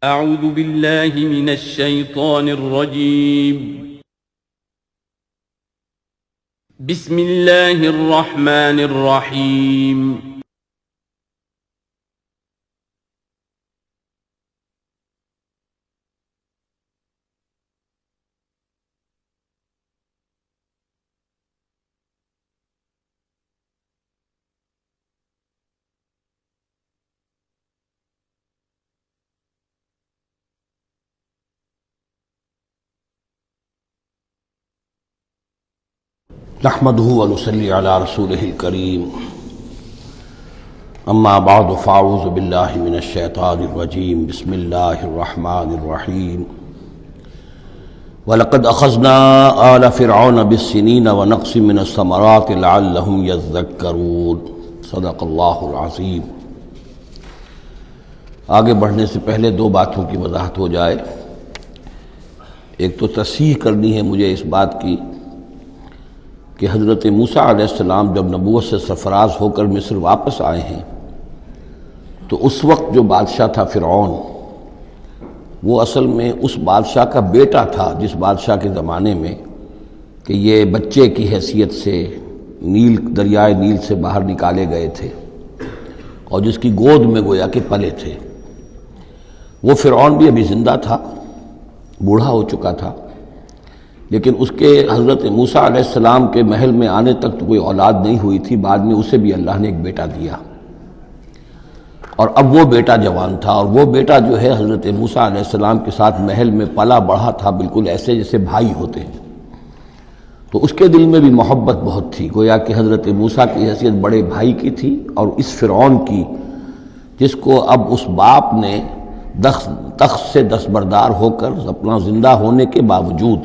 اعوذ باللہ من الشیطان الرجیم بسم اللہ الرحمن الرحیم نحمده ونصلي على رسوله الكريم اما بعد فاعوذ بالله من الشيطان الرجيم بسم الله الرحمن الرحيم ولقد اخذنا آل فرعون بالسنين ونقص من الثمرات لعلهم يذكرون صدق اللہ العظیم۔ آگے بڑھنے سے پہلے دو باتوں کی وضاحت ہو جائے۔ ایک تو تصحیح کرنی ہے مجھے اس بات کی کہ حضرت موسیٰ علیہ السلام جب نبوت سے سرفراز ہو کر مصر واپس آئے ہیں تو اس وقت جو بادشاہ تھا فرعون، وہ اصل میں اس بادشاہ کا بیٹا تھا جس بادشاہ کے زمانے میں کہ یہ بچے کی حیثیت سے دریائے نیل سے باہر نکالے گئے تھے اور جس کی گود میں گویا کہ پلے تھے۔ وہ فرعون بھی ابھی زندہ تھا، بوڑھا ہو چکا تھا، لیکن اس کے حضرت موسیٰ علیہ السلام کے محل میں آنے تک تو کوئی اولاد نہیں ہوئی تھی۔ بعد میں اسے بھی اللہ نے ایک بیٹا دیا اور اب وہ بیٹا جوان تھا، اور وہ بیٹا جو ہے حضرت موسیٰ علیہ السلام کے ساتھ محل میں پلا بڑھا تھا، بالکل ایسے جیسے بھائی ہوتے ہیں۔ تو اس کے دل میں بھی محبت بہت تھی، گویا کہ حضرت موسیٰ کی حیثیت بڑے بھائی کی تھی، اور اس فرعون کی جس کو اب اس باپ نے تخت سے دستبردار ہو کر اپنا زندہ ہونے کے باوجود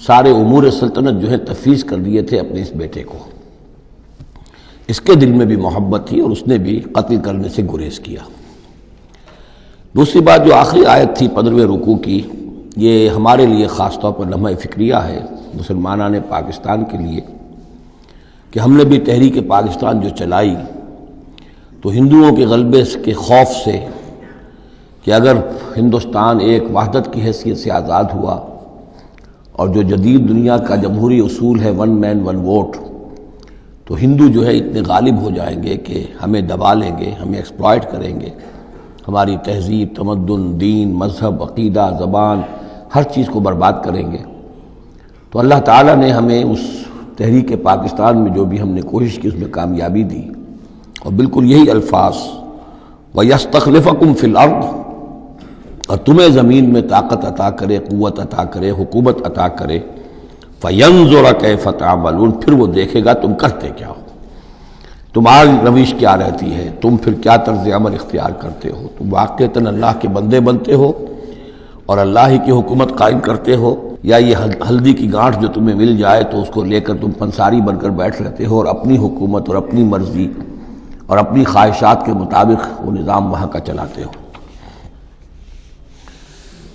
سارے امور سلطنت جو ہے تفویض کر دیے تھے اپنے اس بیٹے کو، اس کے دل میں بھی محبت تھی اور اس نے بھی قتل کرنے سے گریز کیا۔ دوسری بات جو آخری آیت تھی 15ویں رکوع کی، یہ ہمارے لیے خاص طور پر لمحہ فکریہ ہے مسلمانان پاکستان کے لیے، کہ ہم نے بھی تحریک پاکستان جو چلائی تو ہندوؤں کے غلبے کے خوف سے کہ اگر ہندوستان ایک وحدت کی حیثیت سے آزاد ہوا اور جو جدید دنیا کا جمہوری اصول ہے ون مین ون ووٹ، تو ہندو جو ہے اتنے غالب ہو جائیں گے کہ ہمیں دبا لیں گے، ہمیں ایکسپلائٹ کریں گے، ہماری تہذیب، تمدن، دین، مذہب، عقیدہ، زبان، ہر چیز کو برباد کریں گے۔ تو اللہ تعالیٰ نے ہمیں اس تحریک پاکستان میں جو بھی ہم نے کوشش کی اس میں کامیابی دی، اور بالکل یہی الفاظ وَيَسْتَخْلِفَكُمْ فِي الْأَرْضِ، اور تمہیں زمین میں طاقت عطا کرے، قوت عطا کرے، حکومت عطا کرے، فَيَنْظُرَ كَيْفَ تَعْمَلُونَ، پھر وہ دیکھے گا تم کرتے کیا ہو، تمہاری روش کیا رہتی ہے، تم پھر کیا طرز عمل اختیار کرتے ہو، تم واقعتاً اللہ کے بندے بنتے ہو اور اللہ ہی کی حکومت قائم کرتے ہو، یا یہ ہلدی کی گانٹھ جو تمہیں مل جائے تو اس کو لے کر تم پنساری بن کر بیٹھ رہتے ہو اور اپنی حکومت اور اپنی مرضی اور اپنی خواہشات کے مطابق وہ نظام وہاں کا چلاتے ہو۔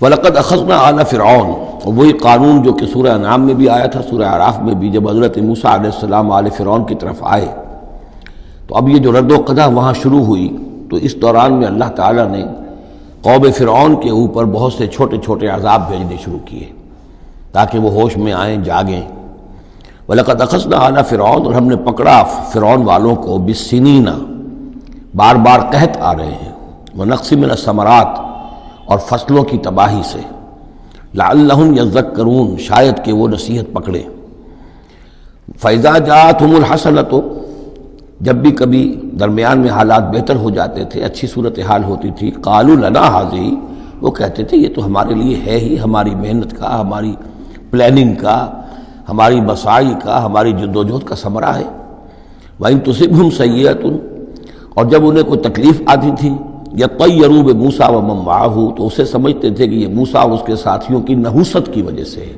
وَلَقَدْ أَخَذْنَا آلَ فِرْعَوْنَ، اور وہی قانون جو کہ سورہ انعام میں بھی آیا تھا، سورہ اعراف میں بھی، جب حضرت موسیٰ علیہ السلام آل فرعون کی طرف آئے تو اب یہ جو رد و قدح وہاں شروع ہوئی، تو اس دوران میں اللہ تعالیٰ نے قوم فرعون کے اوپر بہت سے چھوٹے چھوٹے عذاب بھیجنے شروع کیے تاکہ وہ ہوش میں آئیں، جاگیں۔ وَلَقَدْ أَخَذْنَا آلَ فِرْعَوْنَ، اور ہم نے پکڑا فرعون والوں کو، بِالسِّنِينَ، بار بار قحط آ رہے ہیں، وَنَقْصٍ مِّنَ الثَّمَرَاتِ، اور فصلوں کی تباہی سے، لعلہم یذکرون، شاید کہ وہ نصیحت پکڑے۔ فَإِذَا جَاءَتْهُمُ الْحَسَنَةُ، جب بھی کبھی درمیان میں حالات بہتر ہو جاتے تھے، اچھی صورتحال ہوتی تھی، قالوا لنا هذه، وہ کہتے تھے یہ تو ہمارے لیے ہے ہی، ہماری محنت کا، ہماری پلاننگ کا، ہماری مساعی کا، ہماری جدوجہد کا ثمرہ ہے۔ وَإِن تُصِبْهُمْ سَيِّئَةٌ، اور جب انہیں کوئی تکلیف آتی تھی، یطیروا بموسیٰ ومن معہ، تو اسے سمجھتے تھے کہ یہ موسیٰ اور اس کے ساتھیوں کی نحوست کی وجہ سے ہے۔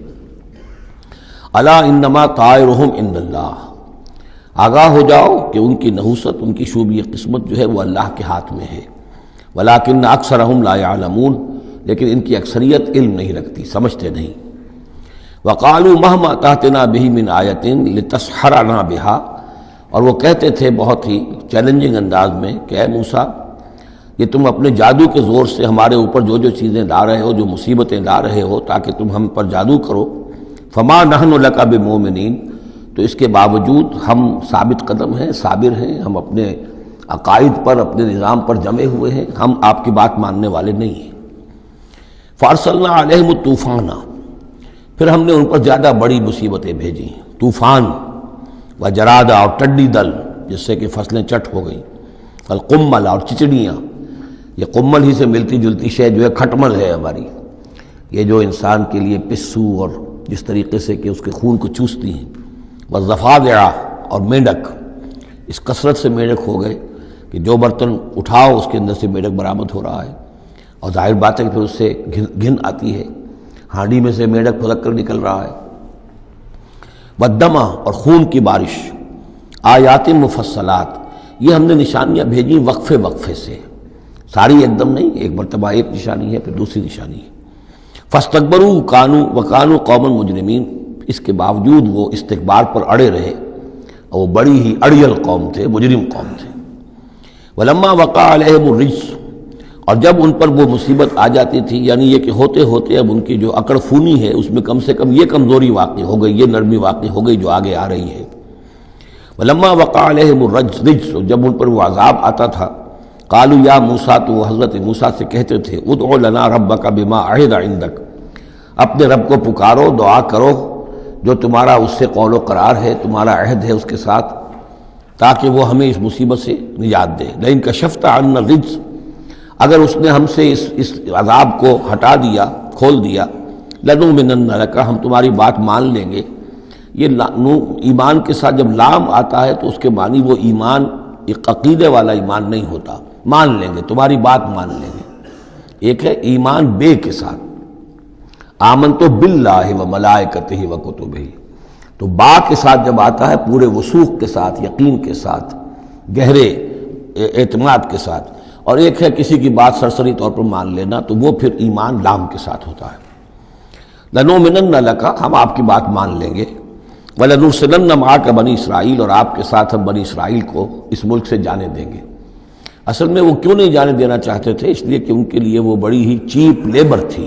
الا انما طائرہم عند اللہ، آگاہ ہو جاؤ کہ ان کی نحوست، ان کی شوبی قسمت جو ہے وہ اللہ کے ہاتھ میں ہے۔ ولکن اکثرہم لا یعلمون، لیکن ان کی اکثریت علم نہیں رکھتی، سمجھتے نہیں۔ وقالوا مہما تأتنا بہ من آیۃ لتسحرنا بہا، اور وہ کہتے تھے بہت ہی چیلنجنگ انداز میں کہ اے موسیٰ، یہ تم اپنے جادو کے زور سے ہمارے اوپر جو جو چیزیں لا رہے ہو، جو مصیبتیں لا رہے ہو تاکہ تم ہم پر جادو کرو، فما نحن لک بمؤمنین، تو اس کے باوجود ہم ثابت قدم ہیں، صابر ہیں، ہم اپنے عقائد پر، اپنے نظام پر جمے ہوئے ہیں، ہم آپ کی بات ماننے والے نہیں ہیں۔ فارسلنا علیہم الطوفان، پھر ہم نے ان پر زیادہ بڑی مصیبتیں بھیجی، طوفان وجرادہ اور ٹڈی دل جس سے کہ فصلیں چٹ ہو گئیں، القمل اور چچڑیاں، یہ قمل ہی سے ملتی جلتی شے جو ہے کھٹمل ہے ہماری، یہ جو انسان کے لیے پسو اور جس طریقے سے کہ اس کے خون کو چوستی ہیں، والضفادع اور میںڈک، اس کثرت سے میںڈک ہو گئے کہ جو برتن اٹھاؤ اس کے اندر سے میںڈک برآمد ہو رہا ہے، اور ظاہر بات ہے کہ پھر اس سے گھن آتی ہے، ہانڈی میں سے میںڈک پھلک کر نکل رہا ہے۔ والدمع اور خون کی بارش، آیات مفصلات، یہ ہم نے نشانیاں بھیجی وقفے وقفے سے، ساری ایک دم نہیں، ایک مرتبہ ایک نشانی ہے پھر دوسری نشانی ہے۔ فاستکبروا وکانوا قوما مجرمین، اس کے باوجود وہ استکبار پر اڑے رہے اور وہ بڑی ہی اڑیل قوم تھے، مجرم قوم تھے۔ ولما وقع علیہم الرجس، اور جب ان پر وہ مصیبت آ جاتی تھی، یعنی یہ کہ ہوتے ہوتے اب ان کی جو اکڑ فونی ہے اس میں کم سے کم یہ کمزوری واقع ہو گئی، یہ نرمی واقع ہو گئی جو آگے آ رہی ہے۔ ولما وقع علیہم الرجس، جب ان پر وہ عذاب آتا تھا، قالوا یا موسیٰ، تو وہ حضرت موسیٰ سے کہتے تھے، ادع لنا ربک بما عہد عندک، اپنے رب کو پکارو، دعا کرو جو تمہارا اس سے قول و قرار ہے، تمہارا عہد ہے اس کے ساتھ، تاکہ وہ ہمیں اس مصیبت سے نجات دے۔ لئن کشفت عنا الرجس، اگر اس نے ہم سے اس عذاب کو ہٹا دیا، کھول دیا، لنؤمنن لک، ہم تمہاری بات مان لیں گے۔ یہ ایمان کے ساتھ جب لام آتا ہے تو اس کے معنی وہ ایمان ایک عقیدے والا ایمان نہیں ہوتا، مان لیں گے، تمہاری بات مان لیں گے۔ ایک ہے ایمان بے کے ساتھ، آمنت باللہ و ملائکتہ و کتبہ، تو با کے ساتھ جب آتا ہے پورے وثوق کے ساتھ، یقین کے ساتھ، گہرے اعتماد کے ساتھ، اور ایک ہے کسی کی بات سرسری طور پر مان لینا، تو وہ پھر ایمان لام کے ساتھ ہوتا ہے۔ لنؤمنن لک، ہم آپ کی بات مان لیں گے، وَلَنُرْسِلَنَّ مَعَكَ بنی اسرائیل، اور آپ کے ساتھ ہم بنی اسرائیل کو اس ملک سے جانے دیں گے۔ اصل میں وہ کیوں نہیں جانے دینا چاہتے تھے؟ اس لیے کہ ان کے لیے وہ بڑی ہی چیپ لیبر تھی،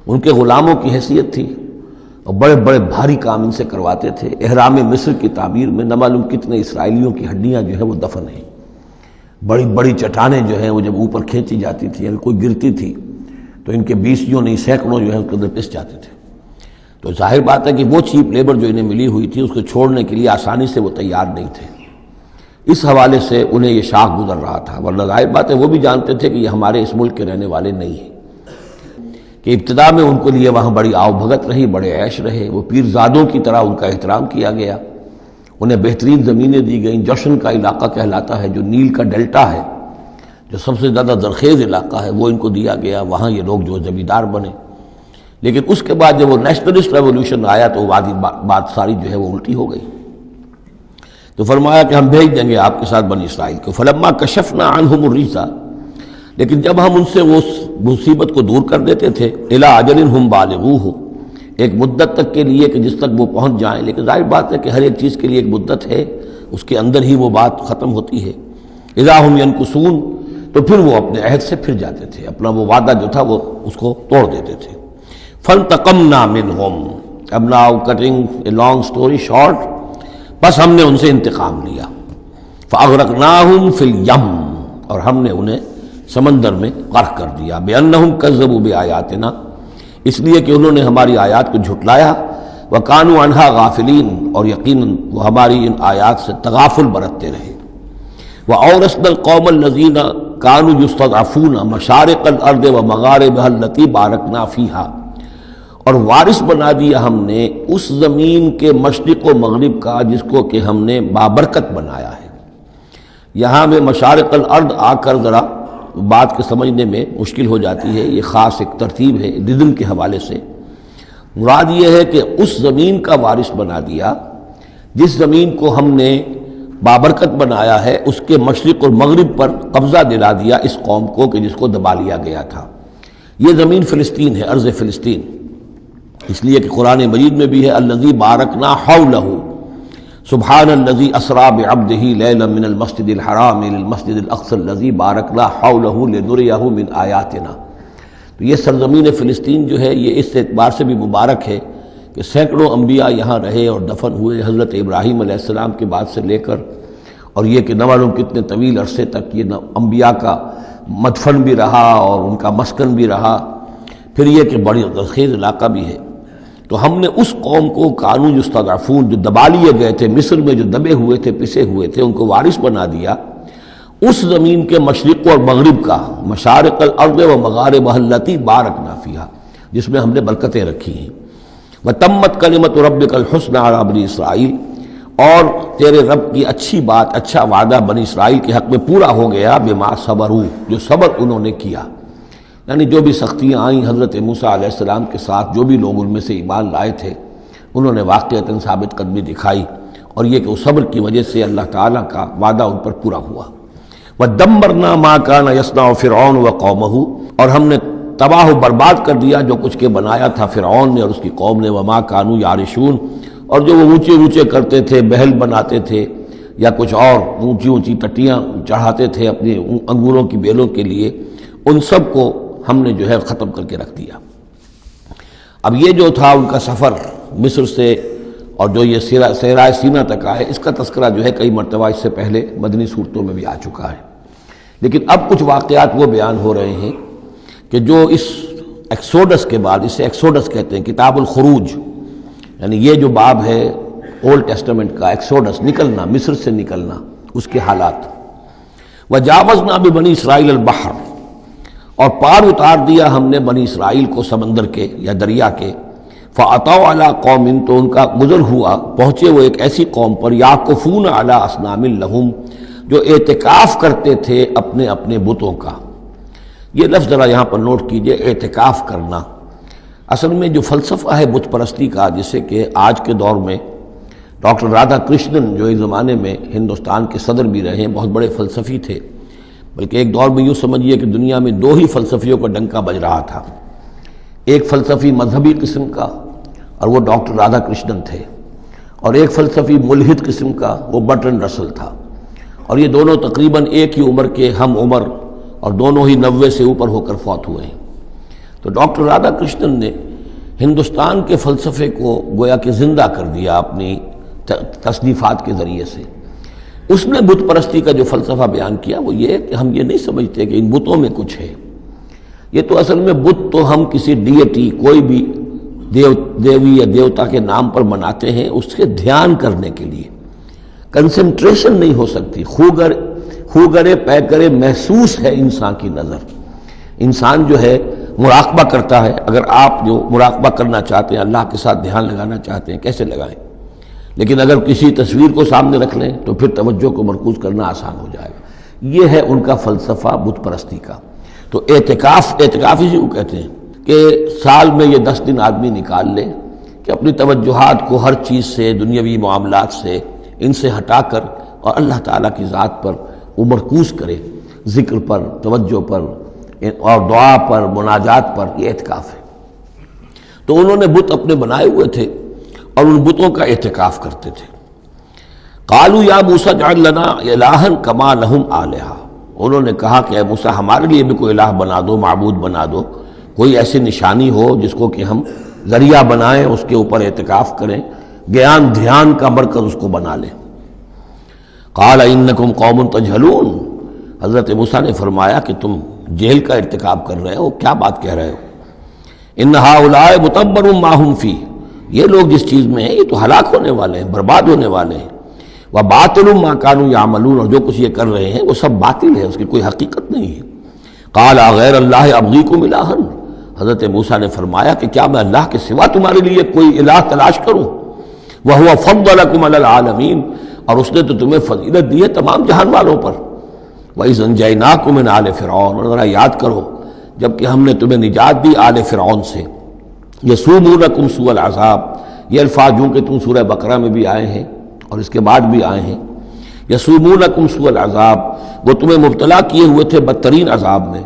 ان کے غلاموں کی حیثیت تھی، اور بڑے بڑے بھاری کام ان سے کرواتے تھے۔ احرام مصر کی تعمیر میں نہ معلوم کتنے اسرائیلیوں کی ہڈیاں جو ہے وہ دفن ہیں، بڑی بڑی چٹانیں جو ہیں وہ جب اوپر کھینچی جاتی تھی، اگر کوئی گرتی تھی تو ان کے 20 نہیں سینکڑوں جو ہے اس کے اندر پس جاتے تھے۔ تو ظاہر بات ہے کہ وہ چیپ لیبر جو انہیں ملی ہوئی تھی اس کو چھوڑنے کے لیے آسانی سے وہ تیار نہیں تھے، اس حوالے سے انہیں یہ شاخ گزر رہا تھا، ورنہ ظاہر بات ہے وہ بھی جانتے تھے کہ یہ ہمارے اس ملک کے رہنے والے نہیں ہیں، کہ ابتدا میں ان کے لیے وہاں بڑی آؤ بھگت رہی، بڑے عیش رہے، وہ پیرزادوں کی طرح ان کا احترام کیا گیا، انہیں بہترین زمینیں دی گئیں۔ جوشن کا علاقہ کہلاتا ہے جو نیل کا ڈیلٹا ہے، جو سب سے زیادہ زرخیز علاقہ ہے، وہ ان کو دیا گیا، وہاں یہ لوگ جو زمیندار بنے۔ لیکن اس کے بعد جب وہ نیشنلسٹ ریولوشن آیا تو بات ساری جو ہے وہ الٹی ہو گئی، تو فرمایا کہ ہم بھیج دیں گے آپ کے ساتھ بنی اسرائیل کو۔ فلما کشفنا عنہم الرجس، لیکن جب ہم ان سے وہ مصیبت کو دور کر دیتے تھے، الی اجل ہم بالغوہ، ایک مدت تک کے لیے کہ جس تک وہ پہنچ جائیں، لیکن ظاہر بات ہے کہ ہر ایک چیز کے لیے ایک مدت ہے، اس کے اندر ہی وہ بات ختم ہوتی ہے۔ اذا ہم ینکثون، تو پھر وہ اپنے عہد سے پھر جاتے تھے، اپنا وہ وعدہ جو تھا وہ اس کو توڑ دیتے تھے۔ فانتقمنا منہم، اب now cutting a long story short, بس ہم نے ان سے انتقام لیا۔ فاغرقناہم فی الیم، اور ہم نے انہیں سمندر میں غرق کر دیا، بانہم کذبوا بآیاتنا، اس لیے کہ انہوں نے ہماری آیات کو جھٹلایا، وکانوا عنہا غافلین، اور یقیناً وہ ہماری ان آیات سے تغافل برتتے رہے۔ وَأَوْرَثْنَا الْقَوْمَ الَّذِينَ كَانُوا يُسْتَضْعَفُونَ مَشَارِقَ الْأَرْضِ وَمَغَارِبَهَا الَّتِي بَارَكْنَا فِيهَا، اور وارث بنا دیا ہم نے اس زمین کے مشرق و مغرب کا جس کو کہ ہم نے بابرکت بنایا ہے۔ یہاں میں مشارق الارض آ کر ذرا بات کے سمجھنے میں مشکل ہو جاتی ہے، یہ خاص ایک ترتیب ہے ردم کے حوالے سے۔ مراد یہ ہے کہ اس زمین کا وارث بنا دیا جس زمین کو ہم نے بابرکت بنایا ہے، اس کے مشرق اور مغرب پر قبضہ دلا دیا اس قوم کو کہ جس کو دبا لیا گیا تھا۔ یہ زمین فلسطین ہے، ارض فلسطین، اس لیے کہ قرآن مجید میں بھی ہے الذی بارکنا حولہ، سبحان الذی اسری بعبدہ لیلا من المسجد الحرام الى المسجد الاقصی الذی بارکنا حولہ لنریہ من آیاتنا۔ تو یہ سرزمین فلسطین جو ہے یہ اس اعتبار سے بھی مبارک ہے کہ سینکڑوں انبیاء یہاں رہے اور دفن ہوئے، حضرت ابراہیم علیہ السلام کے بعد سے لے کر، اور یہ کہ نہ معلوم کتنے طویل عرصے تک یہ انبیاء کا مدفن بھی رہا اور ان کا مسکن بھی رہا۔ پھر یہ کہ بڑی زرخیز علاقہ بھی ہے۔ تو ہم نے اس قوم کو کانوا یستضعفون، جو دبا لیے گئے تھے، مصر میں جو دبے ہوئے تھے، پسے ہوئے تھے، ان کو وارث بنا دیا اس زمین کے مشرق اور مغرب کا، مشارق الارض و مغاربها التی بارکنا فیہا، جس میں ہم نے برکتیں رکھی ہیں۔ وتمت کلمۃ ربک الحسنی علی بنی اسرائیل، اور تیرے رب کی اچھی بات، اچھا وعدہ بنی اسرائیل کے حق میں پورا ہو گیا، بما صبروا، جو صبر انہوں نے کیا۔ یعنی جو بھی سختیاں آئیں حضرت موسیٰ علیہ السلام کے ساتھ، جو بھی لوگ ان میں سے ایمان لائے تھے، انہوں نے واقعتاً ثابت قدمی دکھائی، اور یہ کہ اس صبر کی وجہ سے اللہ تعالیٰ کا وعدہ ان پر پورا ہوا۔ وَدَمَّرْنَا مَا كَانَ يَصْنَعُ فِرْعَوْنُ وَقَوْمُهُ، اور ہم نے تباہ و برباد کر دیا جو کچھ کے بنایا تھا فرعون نے اور اس کی قوم نے، وَمَا كَانُوا يَعْرِشُونَ، اور جو وہ اونچے اونچے کرتے تھے، محل بناتے تھے یا کچھ اور اونچی اونچی ٹٹیاں چڑھاتے تھے اپنے انگوروں کی بیلوں کے لیے، ان سب کو ہم نے جو ہے ختم کر کے رکھ دیا۔ اب یہ جو تھا ان کا سفر مصر سے، اور جو یہ صحرائے سینا تک آئے، اس کا تذکرہ جو ہے کئی مرتبہ اس سے پہلے مدنی صورتوں میں بھی آ چکا ہے، لیکن اب کچھ واقعات وہ بیان ہو رہے ہیں کہ جو اس ایکسوڈس کے بعد، اسے ایکسوڈس کہتے ہیں، کتاب الخروج، یعنی یہ جو باب ہے اولڈ ٹیسٹمنٹ کا، ایکسوڈس، نکلنا، مصر سے نکلنا، اس کے حالات۔ وَجَاوَزْنَا بِبَنِي إِسْرَائِيلَ الْبَحْرَ، اور پار اتار دیا ہم نے بنی اسرائیل کو سمندر کے یا دریا کے، فَأَتَوْا عَلَىٰ قَوْمٍ، تو ان کا گزر ہوا، پہنچے وہ ایک ایسی قوم پر، يَعْكُفُونَ عَلَىٰ أَصْنَامٍ لَهُمْ، جو اعتکاف کرتے تھے اپنے اپنے بتوں کا۔ یہ لفظ ذرا یہاں پر نوٹ کیجئے، اعتکاف کرنا۔ اصل میں جو فلسفہ ہے بت پرستی کا، جسے کہ آج کے دور میں ڈاکٹر رادھا کرشنن، جو ایک زمانے میں ہندوستان کے صدر بھی رہے ہیں، بہت بڑے فلسفی تھے، بلکہ ایک دور میں یوں سمجھیے کہ دنیا میں دو ہی فلسفیوں کا ڈنکا بج رہا تھا، ایک فلسفی مذہبی قسم کا اور وہ ڈاکٹر رادھا کرشنن تھے، اور ایک فلسفی ملحد قسم کا، وہ برٹرن رسل تھا، اور یہ دونوں تقریباً ایک ہی عمر کے ہم عمر، اور دونوں ہی 90 سے اوپر ہو کر فوت ہوئے ہیں۔ تو ڈاکٹر رادھا کرشنن نے ہندوستان کے فلسفے کو گویا کہ زندہ کر دیا اپنی تصنیفات کے ذریعے سے۔ اس نے بت پرستی کا جو فلسفہ بیان کیا وہ یہ کہ ہم یہ نہیں سمجھتے کہ ان بتوں میں کچھ ہے، یہ تو اصل میں بت تو ہم کسی ڈیٹی، کوئی بھی دیوی یا دیوتا کے نام پر مناتے ہیں، اس کے دھیان کرنے کے لیے۔ کنسنٹریشن نہیں ہو سکتی، خوگرے پیکرے محسوس ہے انسان کی نظر۔ انسان جو ہے مراقبہ کرتا ہے، اگر آپ جو مراقبہ کرنا چاہتے ہیں، اللہ کے ساتھ دھیان لگانا چاہتے ہیں، کیسے لگائیں؟ لیکن اگر کسی تصویر کو سامنے رکھ لیں تو پھر توجہ کو مرکوز کرنا آسان ہو جائے گا۔ یہ ہے ان کا فلسفہ بت پرستی کا۔ تو اعتکاف اسی کو کہتے ہیں کہ سال میں یہ 10 دن آدمی نکال لے کہ اپنی توجہات کو ہر چیز سے، دنیاوی معاملات سے، ان سے ہٹا کر اور اللہ تعالیٰ کی ذات پر وہ مرکوز کرے، ذکر پر، توجہ پر اور دعا پر، مناجات پر، یہ اعتکاف ہے۔ تو انہوں نے بت اپنے بنائے ہوئے تھے اور ان بتوں کا اعتکاف کرتے تھے۔ قالوا یا موسیٰ اجعل لنا الہا کما لہم آلہہ، انہوں نے کہا کہ اے موسیٰ ہمارے لیے بھی کوئی الہ بنا دو، معبود بنا دو، کوئی ایسی نشانی ہو جس کو کہ ہم ذریعہ بنائیں، اس کے اوپر اعتکاف کریں، گیان دھیان کا مرکز اس کو بنا لیں۔ قال انکم قوم تجہلون، حضرت موسیٰ نے فرمایا کہ تم جہل کا ارتکاب کر رہے ہو، کیا بات کہہ رہے ہو؟ ان ہؤلاء متبر ما هم فیہ، یہ لوگ جس چیز میں ہیں یہ تو ہلاک ہونے والے ہیں، برباد ہونے والے ہیں۔ وباطل ما كانوا يعملون، اور جو کچھ یہ کر رہے ہیں وہ سب باطل ہے، اس کی کوئی حقیقت نہیں ہے۔ قال غیر اللہ ابغیکم الہا، حضرت موسیٰ نے فرمایا کہ کیا میں اللہ کے سوا تمہارے لیے کوئی الہ تلاش کروں؟ وہو فضلکم علی العالمین، اور اس نے تو تمہیں فضیلت دی ہے تمام جہان والوں پر۔ وَإِذْ أَنْجَيْنَاكُمْ مِنْ آلِ فِرْعَوْنَ، اور ذرا یاد کرو جب کہ ہم نے تمہیں نجات دی آل فرعون سے۔ یسومونکم سوء العذاب، یہ الفاظ جو کہ تم سورہ بقرہ میں بھی آئے ہیں اور اس کے بعد بھی آئے ہیں۔ یسومونکم سوء العذاب، وہ تمہیں مبتلا کیے ہوئے تھے بدترین عذاب میں۔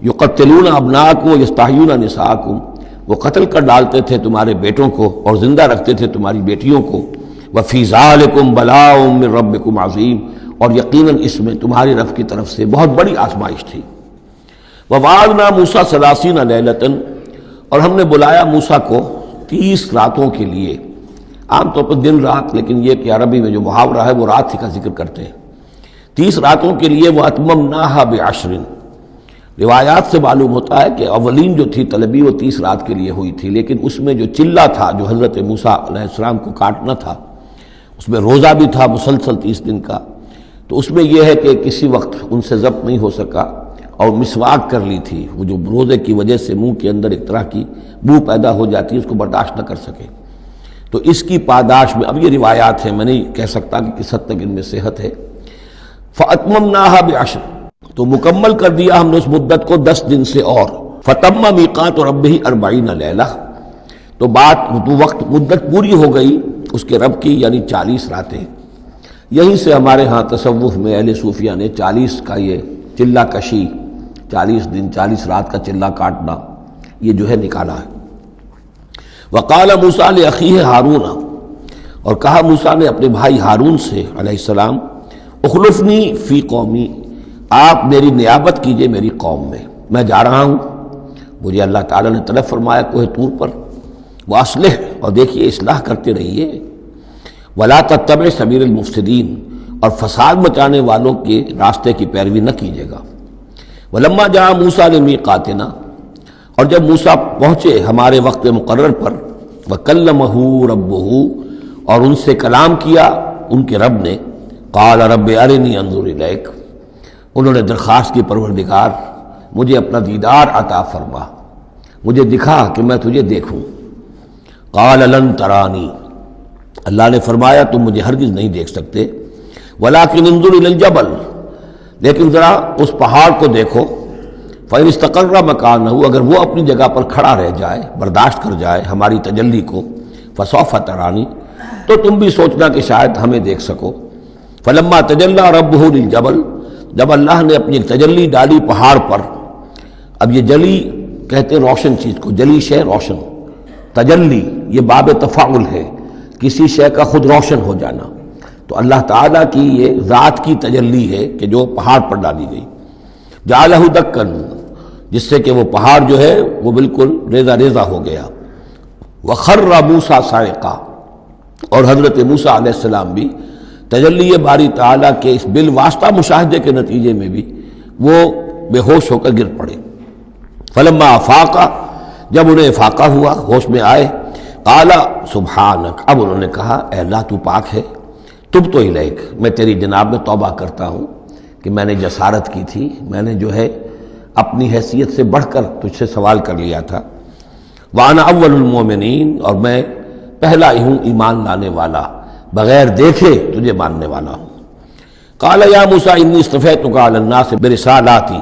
یقتلون ابناءکم ویستحیون نساءکم، وہ قتل کر ڈالتے تھے تمہارے بیٹوں کو اور زندہ رکھتے تھے تمہاری بیٹیوں کو۔ وفی ذالکم بلاء من ربکم عظیم، اور یقیناً اس میں تمہاری رب کی طرف سے بہت بڑی آزمائش تھی۔ ووعدنا موسیٰ 30 لیلۃ، اور ہم نے بلایا موسیٰ کو 30 راتوں کے لیے، عام طور پر دن رات، لیکن یہ کہ عربی میں جو محاورہ ہے وہ رات ہی کا ذکر کرتے ہیں۔ 30 راتوں کے لیے، واتممناھا بعشر، روایات سے معلوم ہوتا ہے کہ اولین جو تھی طلبی وہ 30 رات کے لیے ہوئی تھی، لیکن اس میں جو چلہ تھا جو حضرت موسیٰ علیہ السلام کو کاٹنا تھا، اس میں روزہ بھی تھا مسلسل 30 دن کا، تو اس میں یہ ہے کہ کسی وقت ان سے ضبط نہیں ہو سکا اور مسواک کر لی تھی، وہ جو روزے کی وجہ سے منہ کے اندر ایک طرح کی بو پیدا ہو جاتی ہے، اس کو برداشت نہ کر سکے، تو اس کی پاداش میں، اب یہ روایات ہیں، میں نہیں کہہ سکتا کہ کس حد تک ان میں صحت ہے۔ فَأَتْمَمْنَاهَا بِعَشْرٍ، تو مکمل کر دیا ہم نے اس مدت کو 10 دن سے، اور فَتَمَّ مِيقَاتُ رَبِّهِ 40 لَيْلَةً، تو وقت مدت پوری ہو گئی اس کے رب کی، یعنی 40 راتیں۔ یہیں سے ہمارے ہاں تصوف میں اہل صوفیہ نے 40 کا یہ چلہ کشی، 40 دن 40 رات کا چلہ کاٹنا، یہ جو ہے نکالا ہے۔ وقال موسیٰ لأخیہ ہارون، اور کہا موسیٰ نے اپنے بھائی ہارون سے علیہ السلام، اخلفنی فی قومی، آپ میری نیابت کیجئے میری قوم میں جا رہا ہوں، مجھے اللہ تعالیٰ نے طلب فرمایا کوہ طور پر، واصلح، اور دیکھیے اصلاح کرتے رہیے، ولا تتبع سبیل المفسدین، اور فساد مچانے والوں کے راستے کی پیروی نہ کیجیے گا۔ ولما جاء موسیٰ لمیقاتنا، اور جب موسیٰ پہنچے ہمارے وقت مقرر پر، وکلمہ ربہ، اور ان سے کلام کیا ان کے رب نے، قال رب ارنی انظر الیک، انہوں نے درخواست کی پروردگار مجھے اپنا دیدار عطا فرما، مجھے دکھا کہ میں تجھے دیکھوں۔ قال لن ترانی، اللہ نے فرمایا تم مجھے ہرگز نہیں دیکھ سکتے، ولکن انظر الی الجبل، لیکن ذرا اس پہاڑ کو دیکھو، فإن استقر مکانہ، اگر وہ اپنی جگہ پر کھڑا رہ جائے، برداشت کر جائے ہماری تجلی کو، فسوف ترانی، تو تم بھی سوچنا کہ شاید ہمیں دیکھ سکو۔ فلما تجلی ربہ للجبل، جب اللہ نے اپنی تجلی ڈالی پہاڑ پر، اب یہ جلی کہتے ہیں روشن چیز کو، جلی شے روشن، تجلی یہ باب تفاعل ہے، کسی شے کا خود روشن ہو جانا، تو اللہ تعالیٰ کی یہ ذات کی تجلی ہے کہ جو پہاڑ پر ڈالی گئی، جعلہ دکن، جس سے کہ وہ پہاڑ جو ہے وہ بالکل ریزہ ریزہ ہو گیا۔ وخر موسیٰ صاعقا، اور حضرت موسیٰ علیہ السلام بھی تجلی باری تعالیٰ کے اس بالواسطہ مشاہدے کے نتیجے میں بھی وہ بے ہوش ہو کر گر پڑے۔ فلما افاقا، جب انہیں افاقہ ہوا، ہوش میں آئے، قال سبحانک، اب انہوں نے کہا اے اللہ تو پاک ہے، تبت الیک، میں تیری جناب میں توبہ کرتا ہوں کہ میں نے جسارت کی تھی، میں نے جو ہے اپنی حیثیت سے بڑھ کر تجھ سے سوال کر لیا تھا۔ وانا اول المومنین، اور میں پہلا ہی ہوں ایمان لانے والا، بغیر دیکھے تجھے ماننے والا ہوں۔ قال یا موسیٰ انی اصطفیتک علی الناس برسالاتی،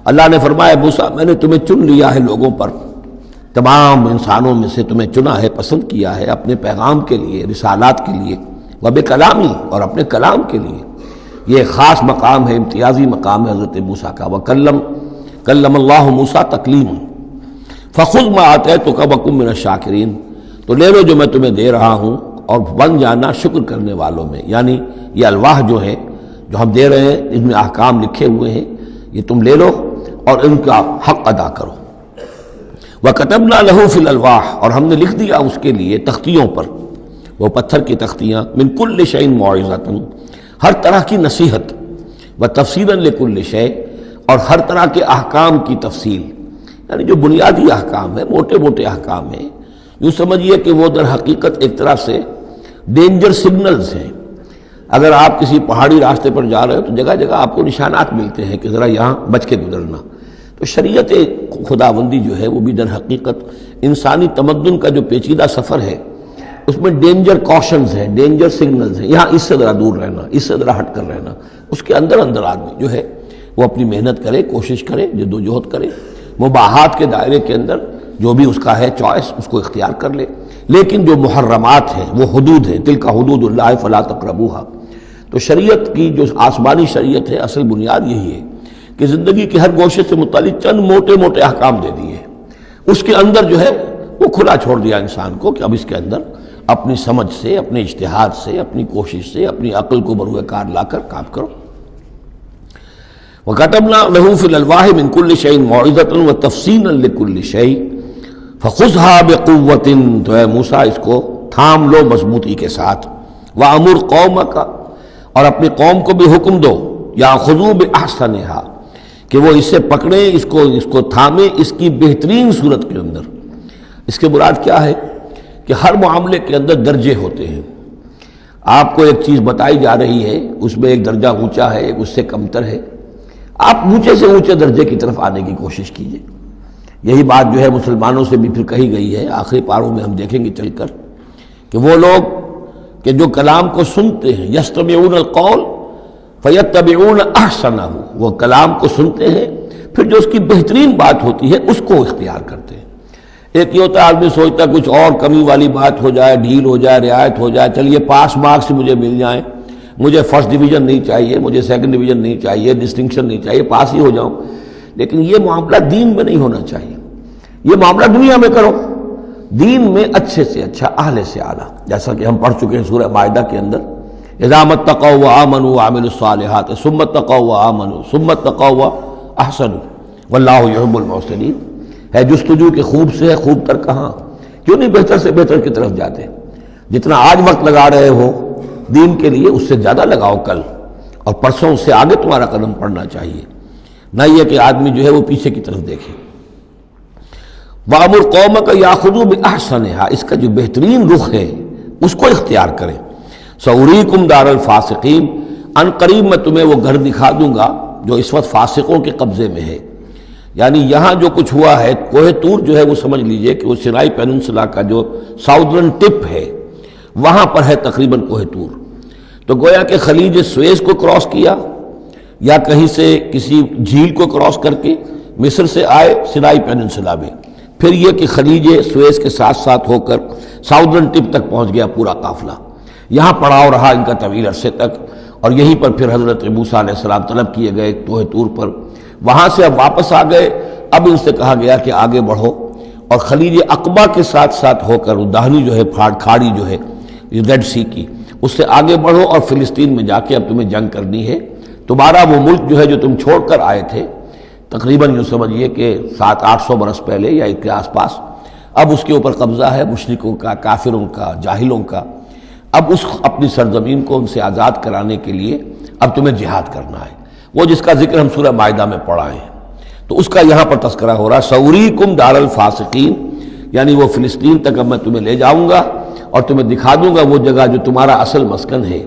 اللہ نے فرمایا موسیٰ میں نے تمہیں چن لیا ہے لوگوں پر، تمام انسانوں میں سے تمہیں چنا ہے، پسند کیا ہے اپنے پیغام کے لیے، رسالات کے لیے، وبکلامی، اور اپنے کلام کے لیے، یہ خاص مقام ہے، امتیازی مقام ہے حضرت موسیٰ کا۔ کلم اللہ موسیٰ تکلیما، فخذ ما آتیتک وکن من الشاکرین، تو لے لو جو میں تمہیں دے رہا ہوں اور بن جانا شکر کرنے والوں میں، یعنی یہ الواح جو ہیں جو ہم دے رہے ہیں ان میں احکام لکھے ہوئے ہیں، یہ تم لے لو اور ان کا حق ادا کرو۔ وَكَتَبْنَا لَهُ فِي الْأَلْوَاحِ، اور ہم نے لکھ دیا اس کے لیے تختیوں پر، وہ پتھر کی تختیاں، مِن كُلِّ شَيْءٍ مَوْعِظَةً، ہر طرح کی نصیحت، وَتَفْصِيلًا لِكُلِّ شَيْءٍ، اور ہر طرح کے احکام کی تفصیل، یعنی جو بنیادی احکام ہیں، موٹے موٹے احکام ہیں، یوں سمجھیے کہ وہ در حقیقت ایک طرح سے ڈینجر سگنلز ہیں۔ اگر آپ کسی پہاڑی راستے پر جا رہے ہو تو جگہ جگہ آپ کو نشانات ملتے ہیں کہ ذرا یہاں بچ کے گزرنا، تو شریعت خداوندی جو ہے وہ بھی در حقیقت انسانی تمدن کا جو پیچیدہ سفر ہے اس میں ڈینجر کوشنز ہیں، ڈینجر سگنلز ہیں، یہاں اس سے ذرا دور رہنا، اس سے ذرا ہٹ کر رہنا، اس کے اندر اندر آدمی جو ہے وہ اپنی محنت کرے، کوشش کرے، جدوجہد کرے، مباحات کے دائرے کے اندر جو بھی اس کا ہے چوائس اس کو اختیار کر لے، لیکن جو محرمات ہیں وہ حدود ہیں، تلک حدود اللہ فلا تقربوها، تو شریعت کی جو آسمانی شریعت ہے اصل بنیاد یہی ہے کہ زندگی کے ہر گوشے سے متعلق چند موٹے موٹے احکام دے دیے، اس کے اندر جو ہے وہ کھلا چھوڑ دیا انسان کو کہ اب اس کے اندر اپنی سمجھ سے، اپنے اجتہاد سے، اپنی کوشش سے، اپنی عقل کو بروئے کار لا کر کام کرو۔ وَكَتَبْنَا لَهُ فِي الْأَلْوَاحِ مِنْ كُلِّ شَيْءٍ مَوْعِظَةً وَتَفْصِيلًا لِكُلِّ شَيْءٍ فَخُذْهَا بِقُوَّةٍ، تو اے موسیٰ اس کو تھام لو مضبوطی کے ساتھ، وَأَمُرْ قَوْمَكَ، اور اپنی قوم کو بھی حکم دو، يَأْخُذُوا بِأَحْسَنِهَا، کہ وہ اسے پکڑیں، اس کو تھامیں اس کی بہترین صورت کے اندر۔ اس کے مراد کیا ہے کہ ہر معاملے کے اندر درجے ہوتے ہیں۔ آپ کو ایک چیز بتائی جا رہی ہے، اس میں ایک درجہ اونچا ہے، ایک اس سے کمتر ہے، آپ اونچے سے اونچے درجے کی طرف آنے کی کوشش کیجیے۔ یہی بات جو ہے مسلمانوں سے بھی پھر کہی گئی ہے، آخری پاروں میں ہم دیکھیں گے چل کر کہ وہ لوگ کہ جو کلام کو سنتے ہیں، یستمعون القول فیتبعون احسنہ، وہ کلام کو سنتے ہیں پھر جو اس کی بہترین بات ہوتی ہے اس کو اختیار کرتے ہیں۔ ایک یہ ہوتا ہے آدمی سوچتا ہے کچھ اور کمی والی بات ہو جائے، ڈھیل ہو جائے، رعایت ہو جائے، چلیے پاس مارکس مجھے مل جائیں، مجھے فرسٹ ڈویژن نہیں چاہیے، مجھے سیکنڈ ڈویژن نہیں چاہیے، ڈسٹنکشن نہیں چاہیے، پاس ہی ہو جاؤں۔ لیکن یہ معاملہ دین میں نہیں ہونا چاہیے، یہ معاملہ دنیا میں کرو، دین میں اچھے سے اچھا، اعلی سے اعلیٰ، جیسا کہ ہم پڑھ چکے ہیں سورہ مائدہ کے اندر، اذا متقوا وآمنوا وعملوا الصالحات ثم اتقوا وآمنوا ثم اتقوا واحسنوا واللہ یحب المحسنین۔ ہے جستجو کہ خوب سے ہے خوب تر کہاں، کیوں نہیں بہتر سے بہتر کی طرف جاتے؟ جتنا آج وقت لگا رہے ہو دین کے لیے اس سے زیادہ لگاؤ کل، اور پرسوں اس سے آگے تمہارا قدم پڑنا چاہیے، نہ یہ کہ آدمی جو ہے وہ پیچھے کی طرف دیکھے۔ وَأَمُرْ قَوْمَكَ يَأْخُذُوا بِأَحْسَنِهَا، اس کا جو بہترین رخ ہے اس کو اختیار کریں۔ سَأُرِيكُمْ دَارَ الْفَاسِقِينَ، ان قریب میں تمہیں وہ گھر دکھا دوں گا جو اس وقت فاسقوں کے قبضے میں ہے۔ یعنی یہاں جو کچھ ہوا ہے، کوہ طور جو ہے وہ سمجھ لیجئے کہ وہ سینائی پیننسلا کا جو ساؤدرن ٹپ ہے وہاں پر ہے تقریباً کوہ طور۔ تو گویا کہ خلیج سویز کو کراس کیا، یا کہیں سے کسی جھیل کو کراس کر کے مصر سے آئے سینائی پیننسلا میں، پھر یہ کہ خلیج سویز کے ساتھ ساتھ ہو کر ساؤدرن ٹپ تک پہنچ گیا پورا قافلہ، یہاں پڑاؤ رہا ان کا طویل عرصے تک، اور یہیں پر پھر حضرت موسیٰ علیہ السلام طلب کیے گئے کوہ طور پر، وہاں سے اب واپس آ گئے۔ اب ان سے کہا گیا کہ آگے بڑھو، اور خلیج عقبہ کے ساتھ ساتھ ہو کر داہنی جو ہے کھاڑی جو ہے ریڈ سی کی، اس سے آگے بڑھو اور فلسطین میں جا کے اب تمہیں جنگ کرنی ہے۔ تمہارا وہ ملک جو ہے جو تم چھوڑ کر آئے تھے تقریباً یوں سمجھیے کہ 700-800 برس پہلے یا اس کے آس پاس، اب اس کے اوپر قبضہ ہے مشرکوں کا، کافروں کا، جاہلوں کا۔ اب اس اپنی سرزمین کو ان سے آزاد کرانے کے لیے اب تمہیں جہاد کرنا ہے، وہ جس کا ذکر ہم سورہ مائدہ میں پڑھا ہے، تو اس کا یہاں پر تذکرہ ہو رہا ہے۔ سَأُرِيكُمْ دَارَ الْفَاسِقِينَ، یعنی وہ فلسطین تک اب میں تمہیں لے جاؤں گا اور تمہیں دکھا دوں گا وہ جگہ جو تمہارا اصل مسکن ہے،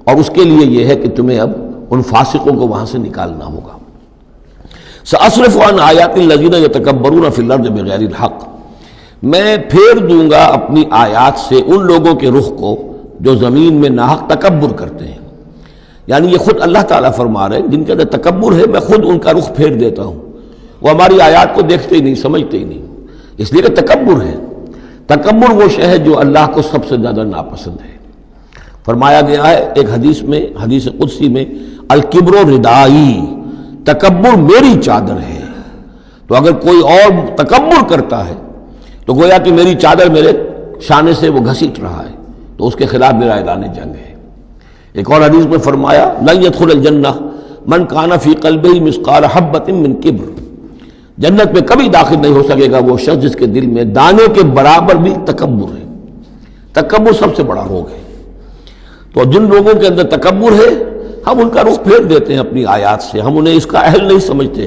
اور اس کے لیے یہ ہے کہ تمہیں اب ان فاسقوں کو وہاں سے نکالنا ہوگا۔ سأصرف عن آیات الذین یتکبرون فی الارض بغیر الحق، میں پھیر دوں گا اپنی آیات سے ان لوگوں کے رخ کو جو زمین میں ناحق تکبر کرتے ہیں۔ یعنی یہ خود اللہ تعالیٰ فرما رہے ہیں جن کے اندر تکبر ہے میں خود ان کا رخ پھیر دیتا ہوں، وہ ہماری آیات کو دیکھتے ہی نہیں، سمجھتے ہی نہیں، اس لیے کہ تکبر ہے۔ تکبر وہ شے ہے جو اللہ کو سب سے زیادہ ناپسند ہے۔ فرمایا گیا ہے ایک حدیث میں، حدیث قدسی میں، الکبر ردائی، تکبر میری چادر ہے۔ تو اگر کوئی اور تکبر کرتا ہے تو گویا کہ میری چادر میرے شانے سے وہ گھسیٹ رہا ہے، تو اس کے خلاف میرا اعلان جنگ ہے۔ ایک اور حدیث میں فرمایا لن يدخل الجنہ من کان فی قلبہ مثقال حبۃ من کبر، جنت میں کبھی داخل نہیں ہو سکے گا وہ شخص جس کے دل میں دانے کے برابر بھی تکبر ہے۔ تکبر سب سے بڑا روگ ہے۔ تو جن لوگوں کے اندر تکبر ہے ہم ان کا رخ پھیر دیتے ہیں اپنی آیات سے، ہم انہیں اس کا اہل نہیں سمجھتے